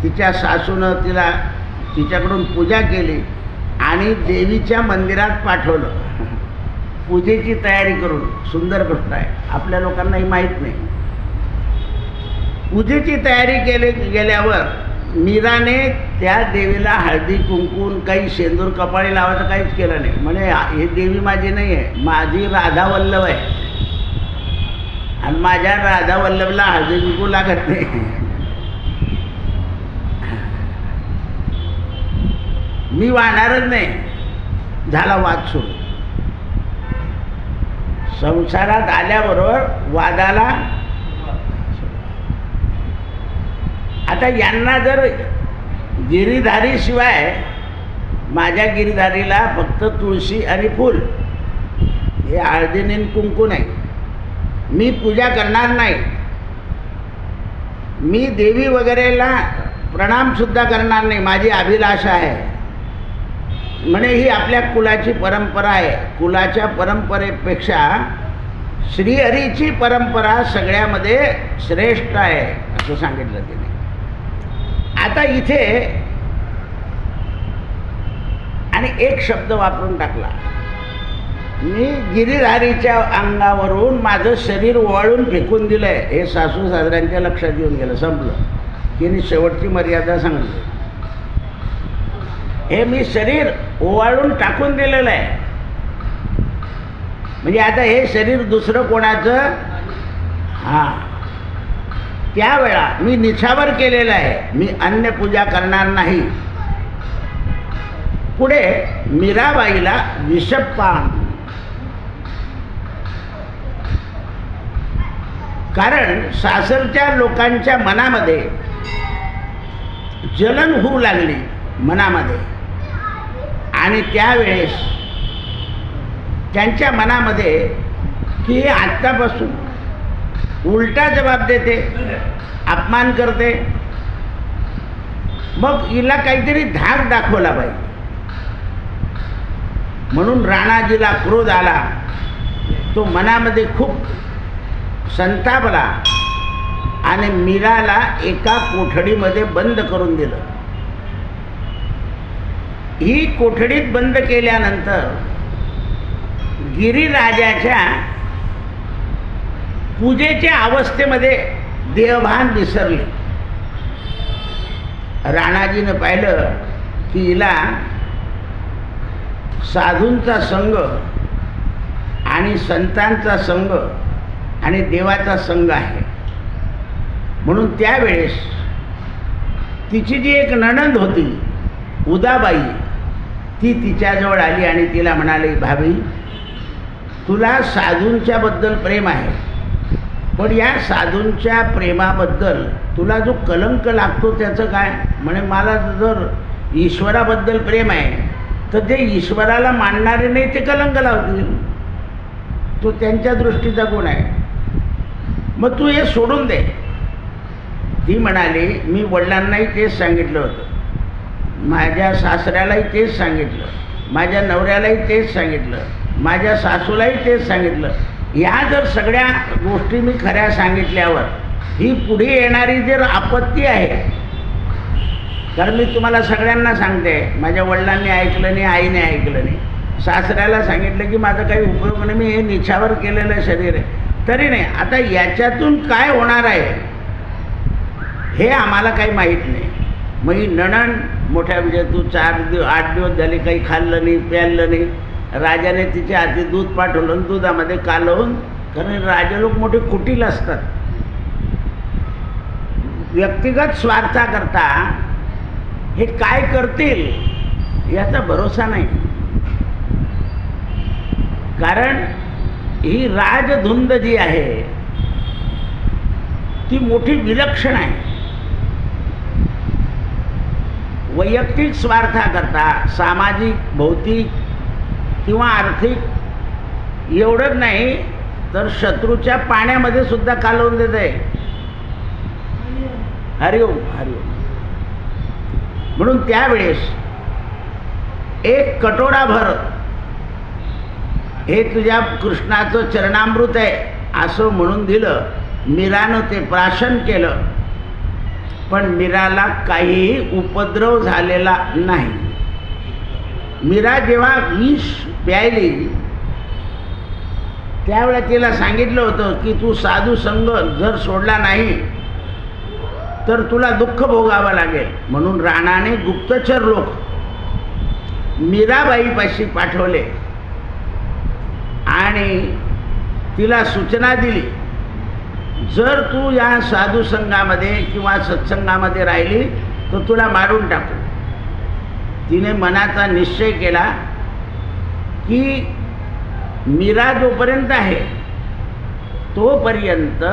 तिच्या सासूनं तिच्याकडून पूजा केली आणि देवीच्या मंदिरात पाठवलं पूजेची तयारी करून. सुंदर गोष्ट आहे, आपल्या लोकांनाही माहीत नाही. पूजेची तयारी गेल्यावर मीराने त्या देवीला हळदी कुंकून काही शेंदूर कपाळी लावायचं काहीच केलं नाही. म्हणे हे देवी माझी नाही आहे, माझी राधा वल्लभ आहे, आणि माझ्या राधा वल्लभला हळदी कुंकू लागत नाही. मी वाहणारच नाही. झाला वाद सुरू. संसारात आल्याबरोबर वादाला. आता यांना जर गिरीधारी शिवाय, माझ्या गिरीधारीला फक्त तुळशी आणि फूल, हे हळदीने कुंकू नाही, मी पूजा करणार नाही, मी देवी वगैरेला प्रणाम सुद्धा करणार नाही, माझी अभिलाषा आहे. म्हणे ही आपल्या कुलाची परंपरा आहे. कुलाच्या परंपरेपेक्षा श्रीहरीची परंपरा सगळ्यामध्ये श्रेष्ठ आहे असं सांगितलं तिने. आता इथे आणि एक शब्द वापरून टाकला, मी गिरीधारीच्या अंगावरून माझं शरीर ओवाळून फेकून दिलंय. हे सासू सासऱ्यांच्या लक्षात येऊन गेलं, संपलं. तिने शेवटची मर्यादा सांगितली, हे मी शरीर ओवाळून टाकून दिलेलं आहे. म्हणजे आता हे शरीर दुसरं कोणाचं? हां, त्यावेळा मी निछावर केलेलं आहे, मी अन्य पूजा करणार नाही. पुढे मीराबाईला विषपान, कारण सासरच्या लोकांच्या मनामध्ये जलन होऊ लागली मनामध्ये, आणि त्यावेळेस त्यांच्या मनामध्ये की आत्तापासून उलटा जबाब देते, अपमान करते, मग हिला काहीतरी धाक दाखवला पाहिजे. म्हणून राणाजीला क्रोध आला, तो मनामध्ये खूप संतापला आणि मीराला एका कोठडीमध्ये बंद करून दिलं. ही कोठडीत बंद केल्यानंतर गिरिराजाच्या पूजेच्या अवस्थेमध्ये देहभान विसरले. राणाजीनं पाहिलं की हिला साधूंचा संग आणि संतांचा संग आणि देवाचा संग आहे. म्हणून त्यावेळेस तिची जी एक नणंद होती उदाबाई, ती तिच्याजवळ आली आणि तिला म्हणाली, भाभी तुला साधूंच्या बद्दल प्रेम आहे, पण या साधूंच्या प्रेमाबद्दल तुला जो कलंक लागतो त्याचं काय? म्हणे मला जर ईश्वराबद्दल प्रेम आहे तर जे ईश्वराला मानणारे नाही ते कलंक लावतील, तो त्यांच्या दृष्टीचा गुण आहे, मग तू हे सोडून दे. ती म्हणाली मी वडिलांनाही तेच सांगितलं होतं, माझ्या सासऱ्यालाही तेच सांगितलं, माझ्या नवऱ्यालाही तेच सांगितलं, माझ्या सासूलाही तेच सांगितलं. या जर सगळ्या गोष्टी मी खऱ्या सांगितल्यावर ही पुढे येणारी जर आपत्ती आहे, कारण मी तुम्हाला सगळ्यांना सांगते माझ्या वडिलांनी ऐकलं नाही, आईने ऐकलं नाही, सासऱ्याला सांगितलं की माझा काही उपयोग नाही, मी हे निछावर केलेलं शरीर आहे, तरी नाही. आता याच्यातून काय होणार आहे हे आम्हाला काही माहीत नाही. मग ही नणंद मोठ्या म्हणजे तू 8 दिवस झाले काही खाल्लं नाही प्यायलं नाही, राजाने तिच्या हाती दूध पाठवलं आणि दुधामध्ये कालवून, कारण राजे लोक मोठे कुटील असतात, व्यक्तिगत स्वार्थाकरता हे काय करतील याचा भरोसा नाही. कारण ही राजधुंद जी आहे ती मोठी विलक्षण आहे. वैयक्तिक स्वार्थाकरता सामाजिक, भौतिक किंवा आर्थिक एवढंच नाही तर शत्रूच्या पाण्यामध्ये सुद्धा कालवून देत आहे. हरिओम हरिओम. म्हणून त्यावेळेस एक कटोराभर हे तुझ्या कृष्णाचं चरणामृत आहे असं म्हणून दिलं. मीरानं ते प्राशन केलं, पण मीराला काहीही उपद्रव झालेला नाही. मीरा जेव्हा विष प्यायली त्यावेळेला तिला सांगितलं होतं की तू साधू संग जर सोडला नाही तर तुला दुःख भोगावं लागेल. म्हणून राणाने गुप्तचर लोक मीराबाईपाशी पाठवले आणि तिला सूचना दिली, जर तू या साधू संघामध्ये किंवा सत्संगामध्ये राहिली तर तुला मारून टाकू. तिने मनाचा निश्चय केला की मीरा जोपर्यंत आहे तोपर्यंत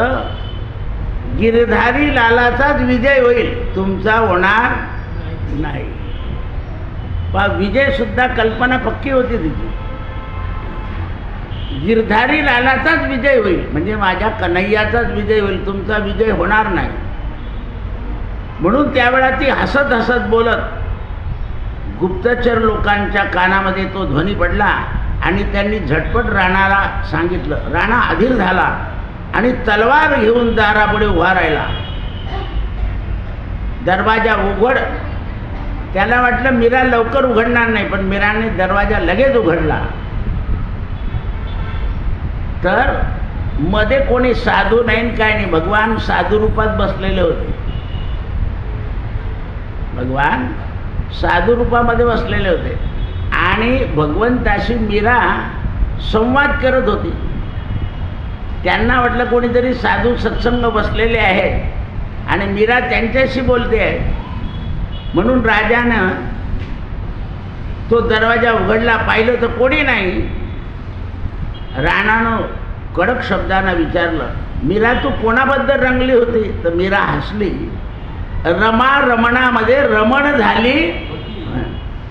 गिरधारी लालाचाच विजय होईल, तुमचा होणार नाही. पण विजय सुद्धा कल्पना पक्की होती तिची. गिरधारी लालाचाच विजय होईल म्हणजे माझ्या कन्हैयाचाच विजय होईल, तुमचा विजय होणार नाही. म्हणून त्यावेळा ती हसत हसत बोलत गुप्तचर लोकांच्या कानामध्ये तो ध्वनी पडला आणि त्यांनी झटपट राणाला सांगितलं. राणा अधीर झाला आणि तलवार घेऊन दारापुढे उभा राहिला. दरवाजा उघड. त्याला वाटलं मीरा लवकर उघडणार नाही, पण मीराने दरवाजा लगेच उघडला तर मध्ये कोणी साधू नाही काय नाही, भगवान साधू रूपात बसलेले होते. भगवान साधू रूपामध्ये बसलेले होते आणि भगवंताशी मीरा संवाद करत होती. त्यांना वाटलं कोणीतरी साधू सत्संग बसलेले आहेत आणि मीरा त्यांच्याशी बोलते आहे. म्हणून राजानं तो दरवाजा उघडला, पाहिलं तर कोणी नाही. राणानं कडक शब्दानं विचारलं, मीरा तू कोणाबद्दल रंगली होती? तर मीरा हसली. रमा रमणामध्ये रमण झाली.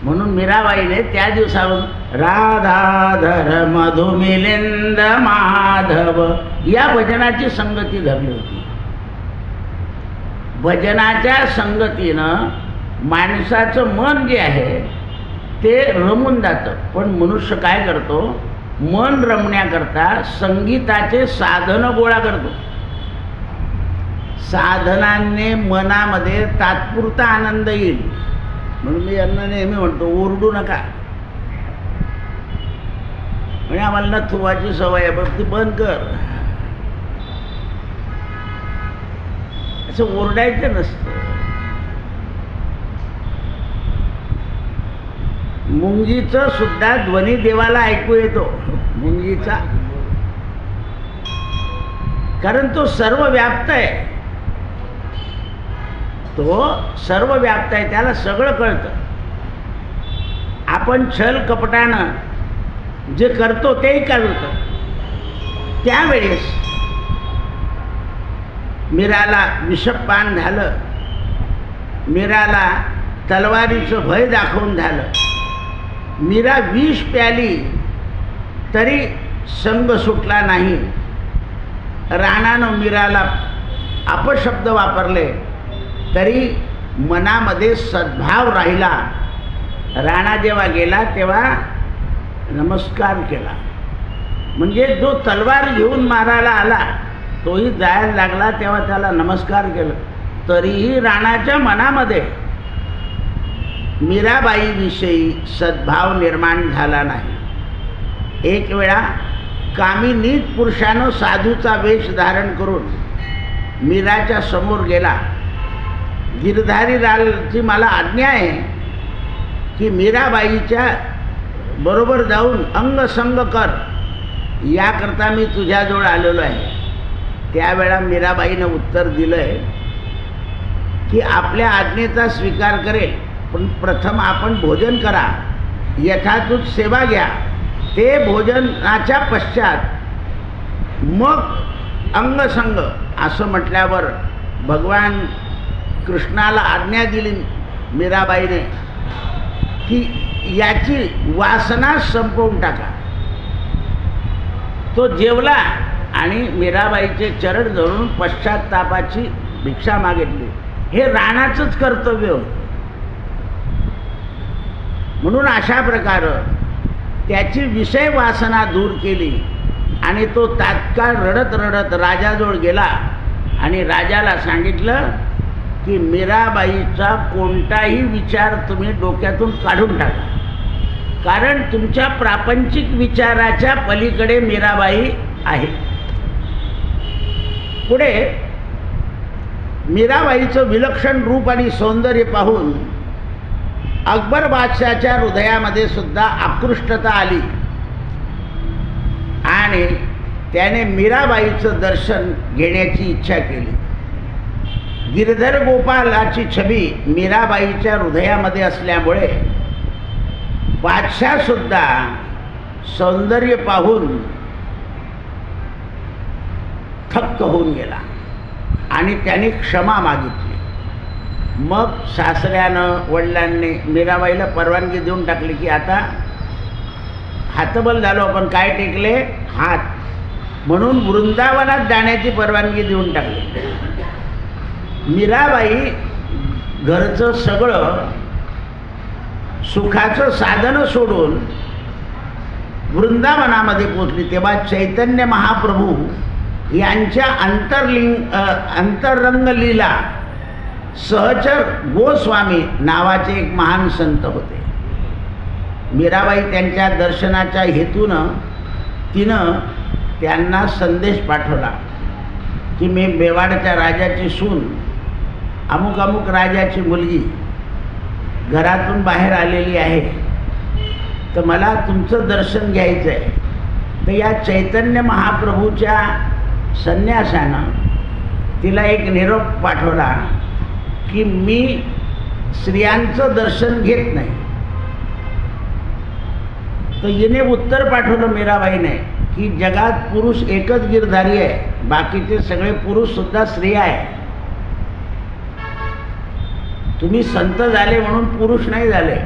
म्हणून मीराबाईने त्या दिवसावरून राधाधर मधुमिलिंद माधव या भजनाची संगती धरली होती. भजनाच्या संगतीनं माणसाचं मन जे आहे ते रमून जातं. पण मनुष्य काय करतो, मन रमण्याकरता संगीताचे साधनं गोळा करतो. साधनांनी मनामध्ये तात्पुरता आनंद येईल. म्हणून मी यांना नेहमी म्हणतो ओरडू नका. म्हणजे आम्हाला नथुवाची सवय आहे, बघ ती बंद कर. असं ओरडायचं नसतं. मुंगीचं सुद्धा ध्वनी देवाला ऐकू येतो. मुंगीचा, कारण तो सर्व व्याप्त आहे. तो सर्व व्याप्त आहे, त्याला सगळं कळतं. आपण छल कपटानं जे करतो तेही कळतं. त्यावेळेस मीराला विषपान झालं, मीराला तलवारीचं भय दाखवून झालं. मीरा विष प्याली तरी संग सुटला नाही. राणानं मीराला अपशब्द वापरले तरी मनामध्ये सद्भाव राहिला. राणा जेव्हा गेला तेव्हा नमस्कार केला. म्हणजे जो तलवार घेऊन मारायला आला तोही जायला लागला तेव्हा त्याला नमस्कार केलं. तरीही राणाच्या मनामध्ये मीराबाईविषयी सद्भाव निर्माण झाला नाही. एक वेळा कामिनीत पुरुषानं साधूचा वेश धारण करून मीराच्या समोर गेला. गिरधारी लालची मला आज्ञा आहे की मीराबाईच्या बरोबर जाऊन अंगसंग कर, याकरता मी तुझ्याजवळ आलेलो आहे. त्यावेळा मीराबाईनं उत्तर दिलं आहे की आपल्या आज्ञेचा स्वीकार करेल, पण प्रथम आपण भोजन करा, यथातूत सेवा घ्या. ते भोजनाच्या पश्चात मग अंगसंग असं म्हटल्यावर भगवान कृष्णाला आज्ञा दिली मीराबाईने की याची वासना संपवून टाका. तो जेवला आणि मीराबाईचे चरण धरून पश्चात्तापाची भिक्षा मागितली. हे राणाचंच कर्तव्य होतं. म्हणून अशा प्रकारे त्याची विषय वासना दूर केली आणि तो तात्काळ रडत रडत राजाजवळ गेला आणि राजाला सांगितलं की मीराबाईचा कोणताही विचार तुम्ही डोक्यातून काढून टाका, कारण तुमच्या प्रापंचिक विचाराच्या पलीकडे मीराबाई आहे. पुढे मीराबाईचं विलक्षण रूप आणि सौंदर्य पाहून अकबर बादशाच्या हृदयामध्ये सुद्धा आकृष्टता आली आणि त्याने मीराबाईचं दर्शन घेण्याची इच्छा केली. गिरधर गोपालाची छबी मीराबाईच्या हृदयामध्ये असल्यामुळे बादशाह सुद्धा सौंदर्य पाहून थक्क होऊन गेला आणि त्याने क्षमा मागितली. मग सासऱ्यानं वडिलांनी मीराबाईला परवानगी देऊन टाकली की आता हातबल झालो आपण, काय टेकले हात, म्हणून वृंदावनात जाण्याची परवानगी देऊन टाकली. मीराबाई घरचं सगळं सुखाचं साधन सोडून वृंदावनामध्ये पोचली. तेव्हा चैतन्य महाप्रभू यांच्या अंतरंग लीला सहचर गोस्वामी नावाचे एक महान संत होते. मीराबाई त्यांच्या दर्शनाच्या हेतूनं तिनं त्यांना संदेश पाठवला की मी मेवाडच्या राजाची सून, अमुक अमुक राजाची मुलगी घरातून बाहेर आलेली आहे, तर मला तुमचं दर्शन घ्यायचं आहे. तर या चैतन्य महाप्रभूच्या संन्यासानं तिला एक निरोप पाठवला की मी स्त्रियांचं दर्शन घेत नाही. तर हिने उत्तर पाठवलं मीराबाईने की जगात पुरुष एकच गिरधारी आहे, बाकीचे सगळे पुरुष सुद्धा स्त्रिया आहे. तुम्ही संत झाले म्हणून पुरुष नाही झाले.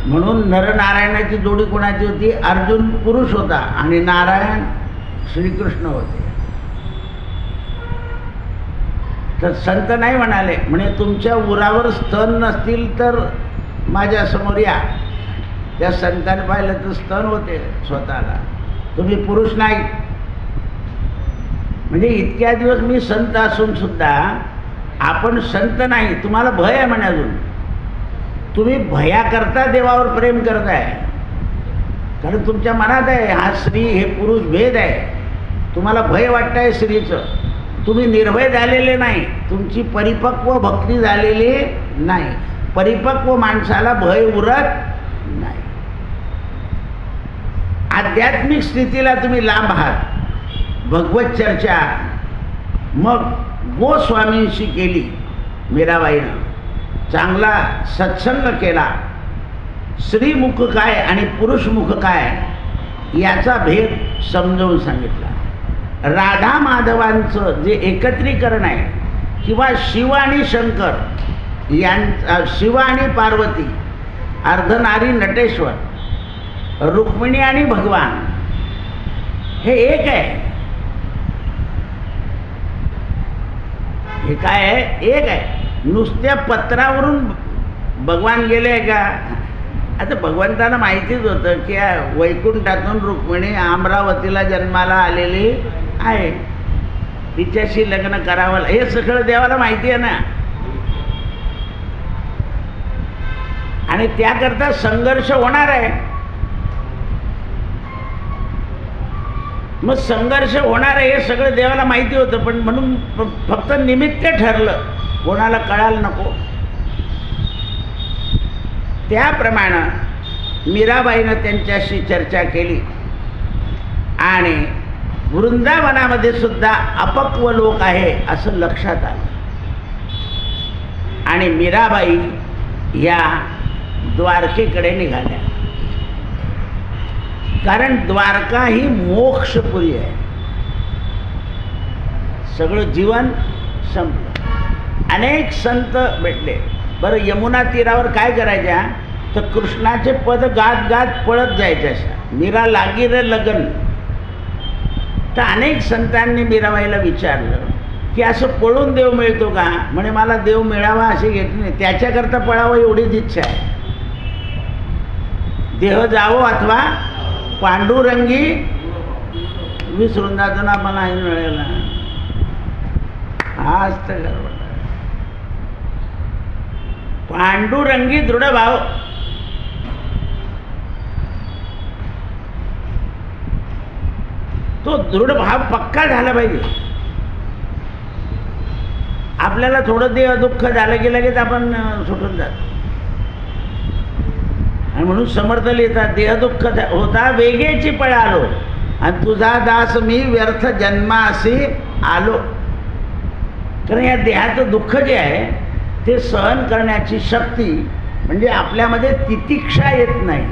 म्हणून नरनारायणाची जोडी कोणाची होती? अर्जुन पुरुष होता आणि नारायण श्रीकृष्ण होते. तर संत नाही म्हणाले, म्हणे तुमच्या उरावर स्तन नसतील तर माझ्यासमोर या. त्या संतांनी पाहिलं तर स्तन होते स्वतःला, तुम्ही पुरुष नाही. म्हणजे इतक्या दिवस मी संत असून सुद्धा आपण संत नाही, तुम्हाला भय आहे म्हणे. अजून तुम्ही भयाकरता देवावर प्रेम करताय, कारण तुमच्या मनात आहे हा स्त्री हे पुरुष भेद आहे. तुम्हाला भय वाटतंय स्त्रीचं, तुम्ही निर्भय झालेले नाही, तुमची परिपक्व भक्ती झालेली नाही. परिपक्व माणसाला भय उरत नाही. आध्यात्मिक स्थितीला तुम्ही लांब आहात. भगवत चर्चा मग गोस्वामींशी केली मीराबाईनं. चांगला सत्संग केला. स्त्रीमुख काय आणि पुरुषमुख काय याचा भेद समजावून सांगितला. राधा माधवांचं जे एकत्रीकरण आहे किंवा शिव आणि शंकर यांचा, शिव आणि पार्वती, अर्धनारी नटेश्वर, रुक्मिणी आणि भगवान हे एक आहे. हे काय आहे? एक आहे. नुसत्या पत्रावरून भगवान गेले का? आता भगवंताला माहितीच होतं की वैकुंठातून रुक्मिणी अमरावतीला जन्माला आलेली आहे, तिच्याशी लग्न करावं, हे सगळं देवाला माहिती आहे ना. आणि त्याकरता संघर्ष होणार आहे. मग संघर्ष होणार आहे हे सगळं देवाला माहिती होतं, पण म्हणून फक्त निमित्त ठरलं, कोणाला कळायला नको. त्याप्रमाणे मीराबाईनं त्यांच्याशी चर्चा केली आणि वृंदावनामध्ये सुद्धा अपक्व लोक आहे असं लक्षात आलं. आणि मीराबाई या द्वारकेकडे निघाल्या, कारण द्वारका ही मोक्षपुरी आहे. सगळं जीवन संपलं. अनेक संत भेटले. बरं, यमुना तीरावर काय करायच्या तर कृष्णाचे पद गात गात पळत जायचे. अशा मीरा लागी रे लगन. तर अनेक संतांनी मीराबाईला विचारलं की असं पळून देव मिळतो का? म्हणे मला देव मिळावा असे घेत नाही, त्याच्याकरता पळावं एवढीच इच्छा आहे. देह जावो अथवा पांडुरंगी विसरून जातो ना मला हे मिळेल. हाच तर गडबड. पांडुरंगी दृढ भाव. तो दृढ भाव पक्का झाला पाहिजे. आपल्याला थोडं देह दुःख झालं की लगेच आपण सुटून जातो. आणि म्हणून समर्थ लिहितात, देहदुःख होता वेगेची पळालो आणि तुझा दास मी व्यर्थ जन्मासी आलो. कारण या देहाचं दुःख जे आहे ते सहन करण्याची शक्ती, म्हणजे आपल्यामध्ये तितिक्षा येत नाही.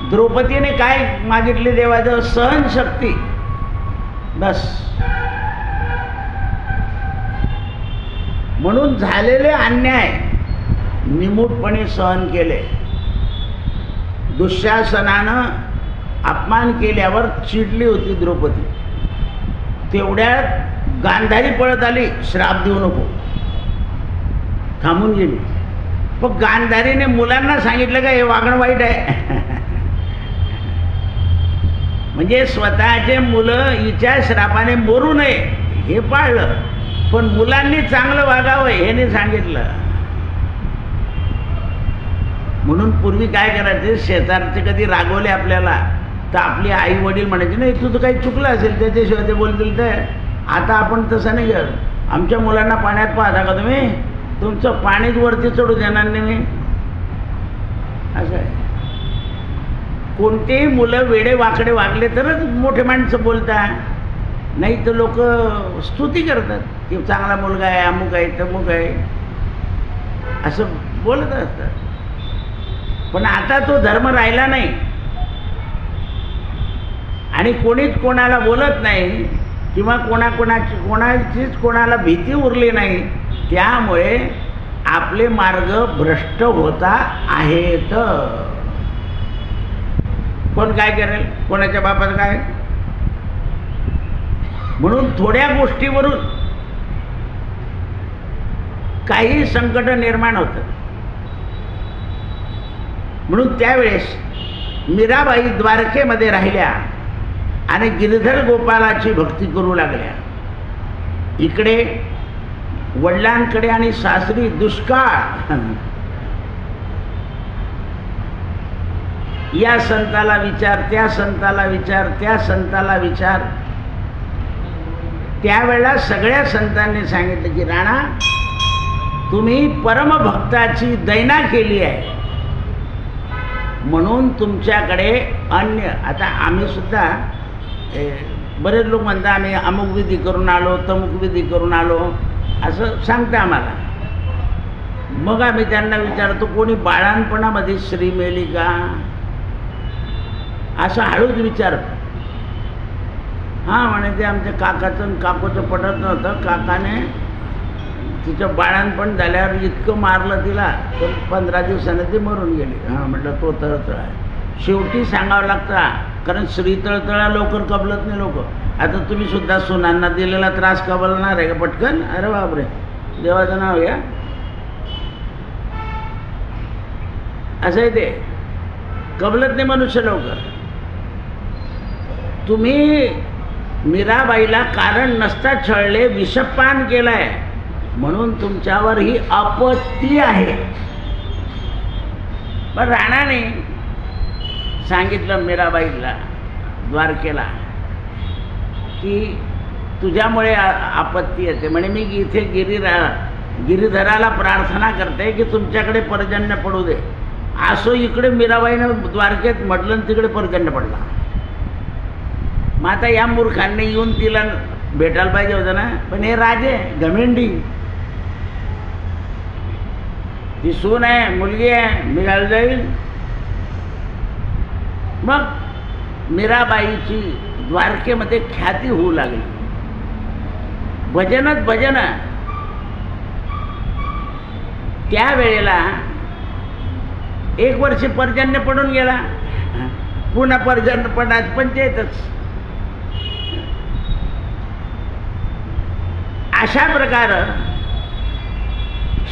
द्रौपदीने काय मागितले देवाचं? सहनशक्ती. बस. म्हणून झालेले अन्याय निमूटपणे सहन केले. दुःशासनानं अपमान केल्यावर चिडली होती द्रौपदी. तेवढ्यात गांधारी पळत आली, श्राप देऊ नको, थांबून गेली. पण गांधारीने मुलांना सांगितलं का हे वागणं वाईट आहे. म्हणजे स्वतःचे मुलं हिच्या श्रापाने मरू नये हे पाळलं, पण मुलांनी चांगलं वागावं हे नाही सांगितलं. म्हणून पूर्वी काय करायचे, शेजारचे कधी रागवले आपल्याला तर आपली आई वडील म्हणायचे नाही तुझं काही चुकलं असेल त्याच्याशिवाय ते बोलतील. तर आता आपण तसं नाही करत. आमच्या मुलांना पाण्यात पाहता का तुम्ही? तुमचं पाणीच वरती चढू देणार नाही मी, असं आहे. कोणतेही मुलं वेडे वाकडे वागले तरच मोठे माणसं बोलतात, नाही तर लोक स्तुती करतात की चांगला मुलगा आहे, अमुक आहे तमुक आहे, असं बोलत असतात. पण आता तो धर्म राहिला नाही आणि कोणीच कोणाला बोलत नाही किंवा कोणाचीच कोणाला भीती उरली नाही. त्यामुळे आपले मार्ग भ्रष्ट होता आहेत. कोण काय करेल, कोणाच्या बापात काय. म्हणून थोड्या गोष्टीवरून काही संकट निर्माण होतं. म्हणून त्यावेळेस मीराबाई द्वारकेमध्ये राहिल्या आणि गिरधर गोपालाची भक्ती करू लागल्या. इकडे वडिलांकडे आणि सासरी दुष्काळ. या संताला विचार, त्या संताला विचार, त्या संताला विचार. त्यावेळेला सगळ्या संतांनी सांगितलं की राणा तुम्ही परमभक्ताची दैना केली आहे म्हणून तुमच्याकडे अन्य. आता आम्ही सुद्धा बरेच लोक म्हणतात आम्ही अमुक विधी करून आलो, तमुक विधी करून आलो असं सांगता आम्हाला. मग आम्ही त्यांना विचारतो कोणी बाळांपणामध्ये श्री मेली का? असं हळूच विचारत. हां म्हणे ते आमच्या काकाचं आणि काकूचं पटत नव्हतं. काकाने तिचं बाळणपण झाल्यावर इतकं मारलं तिला तर 15 दिवसानं ती मरून गेली. हां म्हटलं तो तळतळ आहे. शेवटी सांगावं लागतं, कारण स्त्री तळतळा लवकर कबलत नाही लोक. आता तुम्ही सुद्धा सुनांना दिलेला त्रास कबलणार आहे का पटकन? अरे बापरे, देवाचं नाव घ्या. असं आहे ते, कबलत नाही मनुष्य लवकर. तुम्ही मीराबाईला कारण नसता छळले, विषपान केलंय म्हणून तुमच्यावर ही आपत्ती आहे. पण राणाने सांगितलं मीराबाईला द्वारकेला की तुझ्यामुळे आपत्ती येते. म्हणे मी इथे गिरीधराला प्रार्थना करते की तुमच्याकडे पर्जन्य पडू दे. असं इकडे मीराबाईनं द्वारकेत म्हटलं आणि तिकडे पर्जन्य पडला. मग आता या मूर्खांनी येऊन तिला भेटायला पाहिजे होतं ना. पण हे राजे घमेंडी, ती सून आहे, मुलगी आहे, मिळायला जाईल. मग मीराबाईची द्वारकेमध्ये ख्याती होऊ लागली. भजनच भजन. त्यावेळेला 1 वर्ष पर्जन्य पडून गेला, पुन्हा पर्जन्य पडायचं पंचायतच. अशा प्रकारे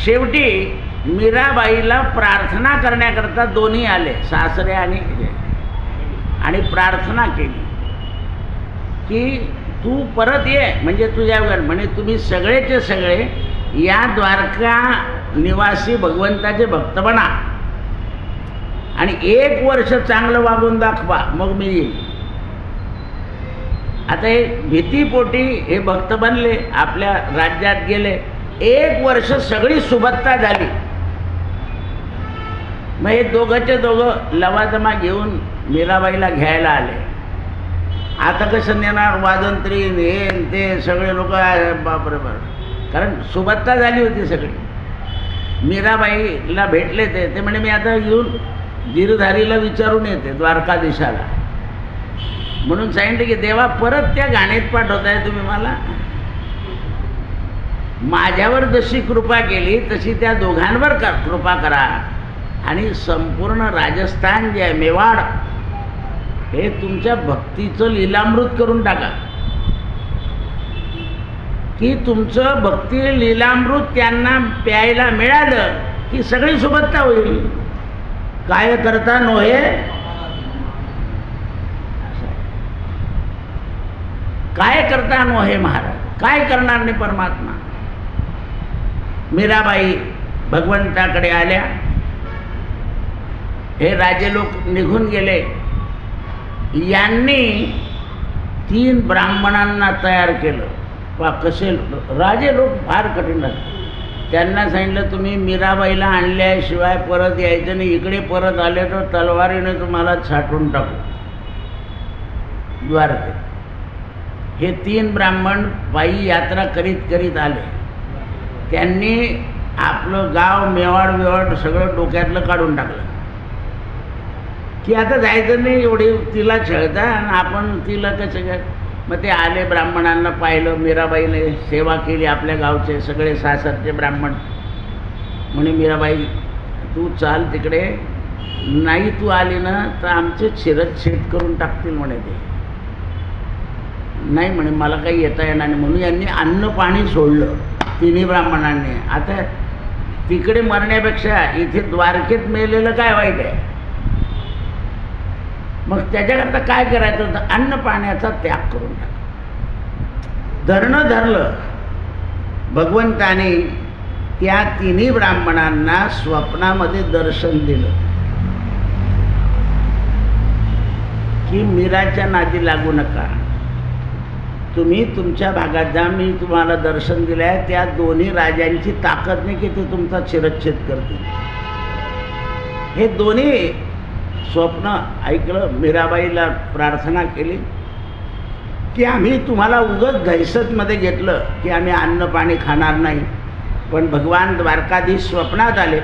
शेवटी मीराबाईला प्रार्थना करण्याकरता दोन्ही आले, सासरे आणि प्रार्थना केली की तू परत ये, म्हणजे तुझ्या म्हणे तुम्ही सगळेचे सगळे या द्वारका निवासी भगवंताचे भक्त बना आणि 1 वर्ष चांगलं वागून दाखवा, मग मी येईल. आता हे भीतीपोटी हे भक्त बनले, आपल्या राज्यात गेले. 1 वर्ष सगळी सुबत्ता झाली. मग हे दोघंचे दोघं लवाजमा घेऊन मीराबाईला घ्यायला आले. आता कसं नेणार, वाजंत्री हे ते सगळे लोक, बापरे बाप, कारण सुबत्ता झाली होती सगळी. मीराबाईला भेटले ते म्हणे मी आता येऊन गिरधारीला विचारून येते द्वारकाधीशाला. म्हणून सांगितलं की देवा परत त्या गाण्यात पाठवताय तुम्ही मला. माझ्यावर जशी कृपा केली तशी त्या दोघांवर कृपा करा आणि संपूर्ण राजस्थान जे आहे, मेवाड, हे तुमच्या भक्तीचं लीलामृत करून टाका की तुमचं भक्ती लीलामृत त्यांना प्यायला मिळालं की सगळी सुबत्ता होईल. काय करता नोहे, काय करता नोहे महाराज, काय करणार नाही परमात्मा. मीराबाई भगवंताकडे आल्या. हे राजे लोक निघून गेले. यांनी 3 ब्राह्मणांना तयार केलं. पा कसे राजे लोक फार कठीण असतात. त्यांना सांगितलं तुम्ही मीराबाईला आणल्याशिवाय परत यायचं नाही, इकडे परत आले तर तलवारीने तुम्हाला छाटून टाकू द्वारकेत. हे 3 ब्राह्मण पायी यात्रा करीत करीत आले. त्यांनी आपलं गाव मेवाड सगळं डोक्यातलं काढून टाकलं की आता जायचं नाही, एवढी तिला छळता आणि आपण तिला कसं काय. मग ते आले, ब्राह्मणांना पाहिलं, मीराबाईने सेवा केली. आपल्या गावचे सगळे सासरचे ब्राह्मण म्हणे मीराबाई तू चाल तिकडे, नाही तू आली ना तर आमचे शिरच्छेद करून टाकतील म्हणे. ते नाही म्हणे मला काही येता येणार नाही. म्हणून यांनी अन्न पाणी सोडलं 3 ब्राह्मणांनी. आता तिकडे मरण्यापेक्षा इथे द्वारकेत मेलेलं काय वाईट आहे. मग त्याच्याकरता काय करायचं तर अन्न पाण्याचा त्याग करून टाक. धरलं. भगवंताने त्या 3 ब्राह्मणांना स्वप्नामध्ये दर्शन दिलं की मीराच्या नादी लागू नका, तुम्ही तुमच्या भागात जा, मी तुम्हाला दर्शन दिलं आहे. त्या दोन्ही राजांची ताकद नाही की ते तुमचा शिरच्छेद करतील. हे दोन्ही स्वप्न ऐकलं. मीराबाईला प्रार्थना केली की आम्ही तुम्हाला उगाच दहशतमध्ये घेतलं की आम्ही अन्न पाणी खाणार नाही, पण भगवान द्वारकाधीश स्वप्नात आले,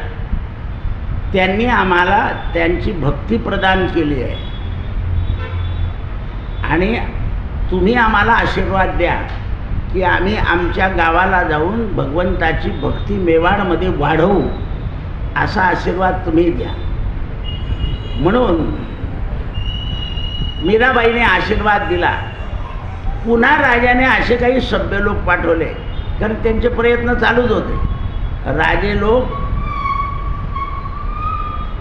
त्यांनी आम्हाला त्यांची भक्ती प्रदान केली आहे आणि तुम्ही आम्हाला आशीर्वाद द्या की आम्ही आमच्या गावाला जाऊन भगवंताची भक्ती मेवाडमध्ये वाढवू, असा आशीर्वाद तुम्ही द्या. म्हणून मीराबाईने आशीर्वाद दिला. पुन्हा राजाने असे काही सभ्य लोक पाठवले, कारण त्यांचे प्रयत्न चालूच होते. राजे लोक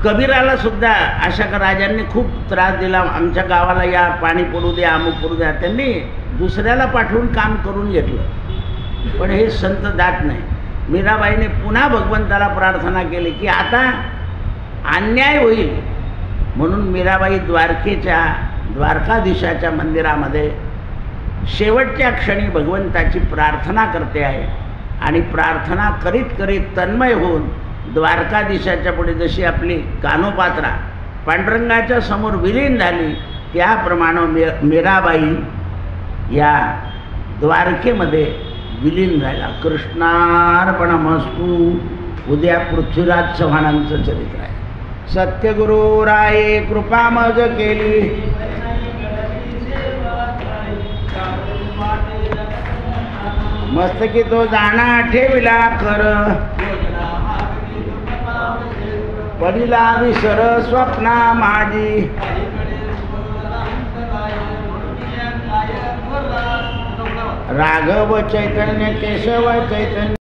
कबीराला सुद्धा अशा राजांनी खूप त्रास दिला, आमच्या गावाला या, पाणी पडू द्या, अमुक पडू द्या. त्यांनी दुसऱ्याला पाठवून काम करून घेतलं, पण हे संत जात नाही. मीराबाईने पुन्हा भगवंताला प्रार्थना केली की आता अन्याय होईल. म्हणून मीराबाई द्वारकाधीशाच्या मंदिरामध्ये शेवटच्या क्षणी भगवंताची प्रार्थना करते आहे. आणि प्रार्थना करीत करीत तन्मय होऊन द्वारकाधीशाच्या पुढे जशी आपली कानोपात्रा पांडुरंगाच्या समोर विलीन झाली, त्याप्रमाणे मीराबाई या द्वारकेमध्ये विलीन झाला. कृष्णार्पणमस्तु. उद्या पृथ्वीराज चव्हाणांचं चरित्र आहे. सत्यगुरु राये कृपा मज केली, मस्तकी तो जाणा ठेविला कर, पडिला विसर स्वप्ना माझी. राघव चैतन्य केशव चैतन्य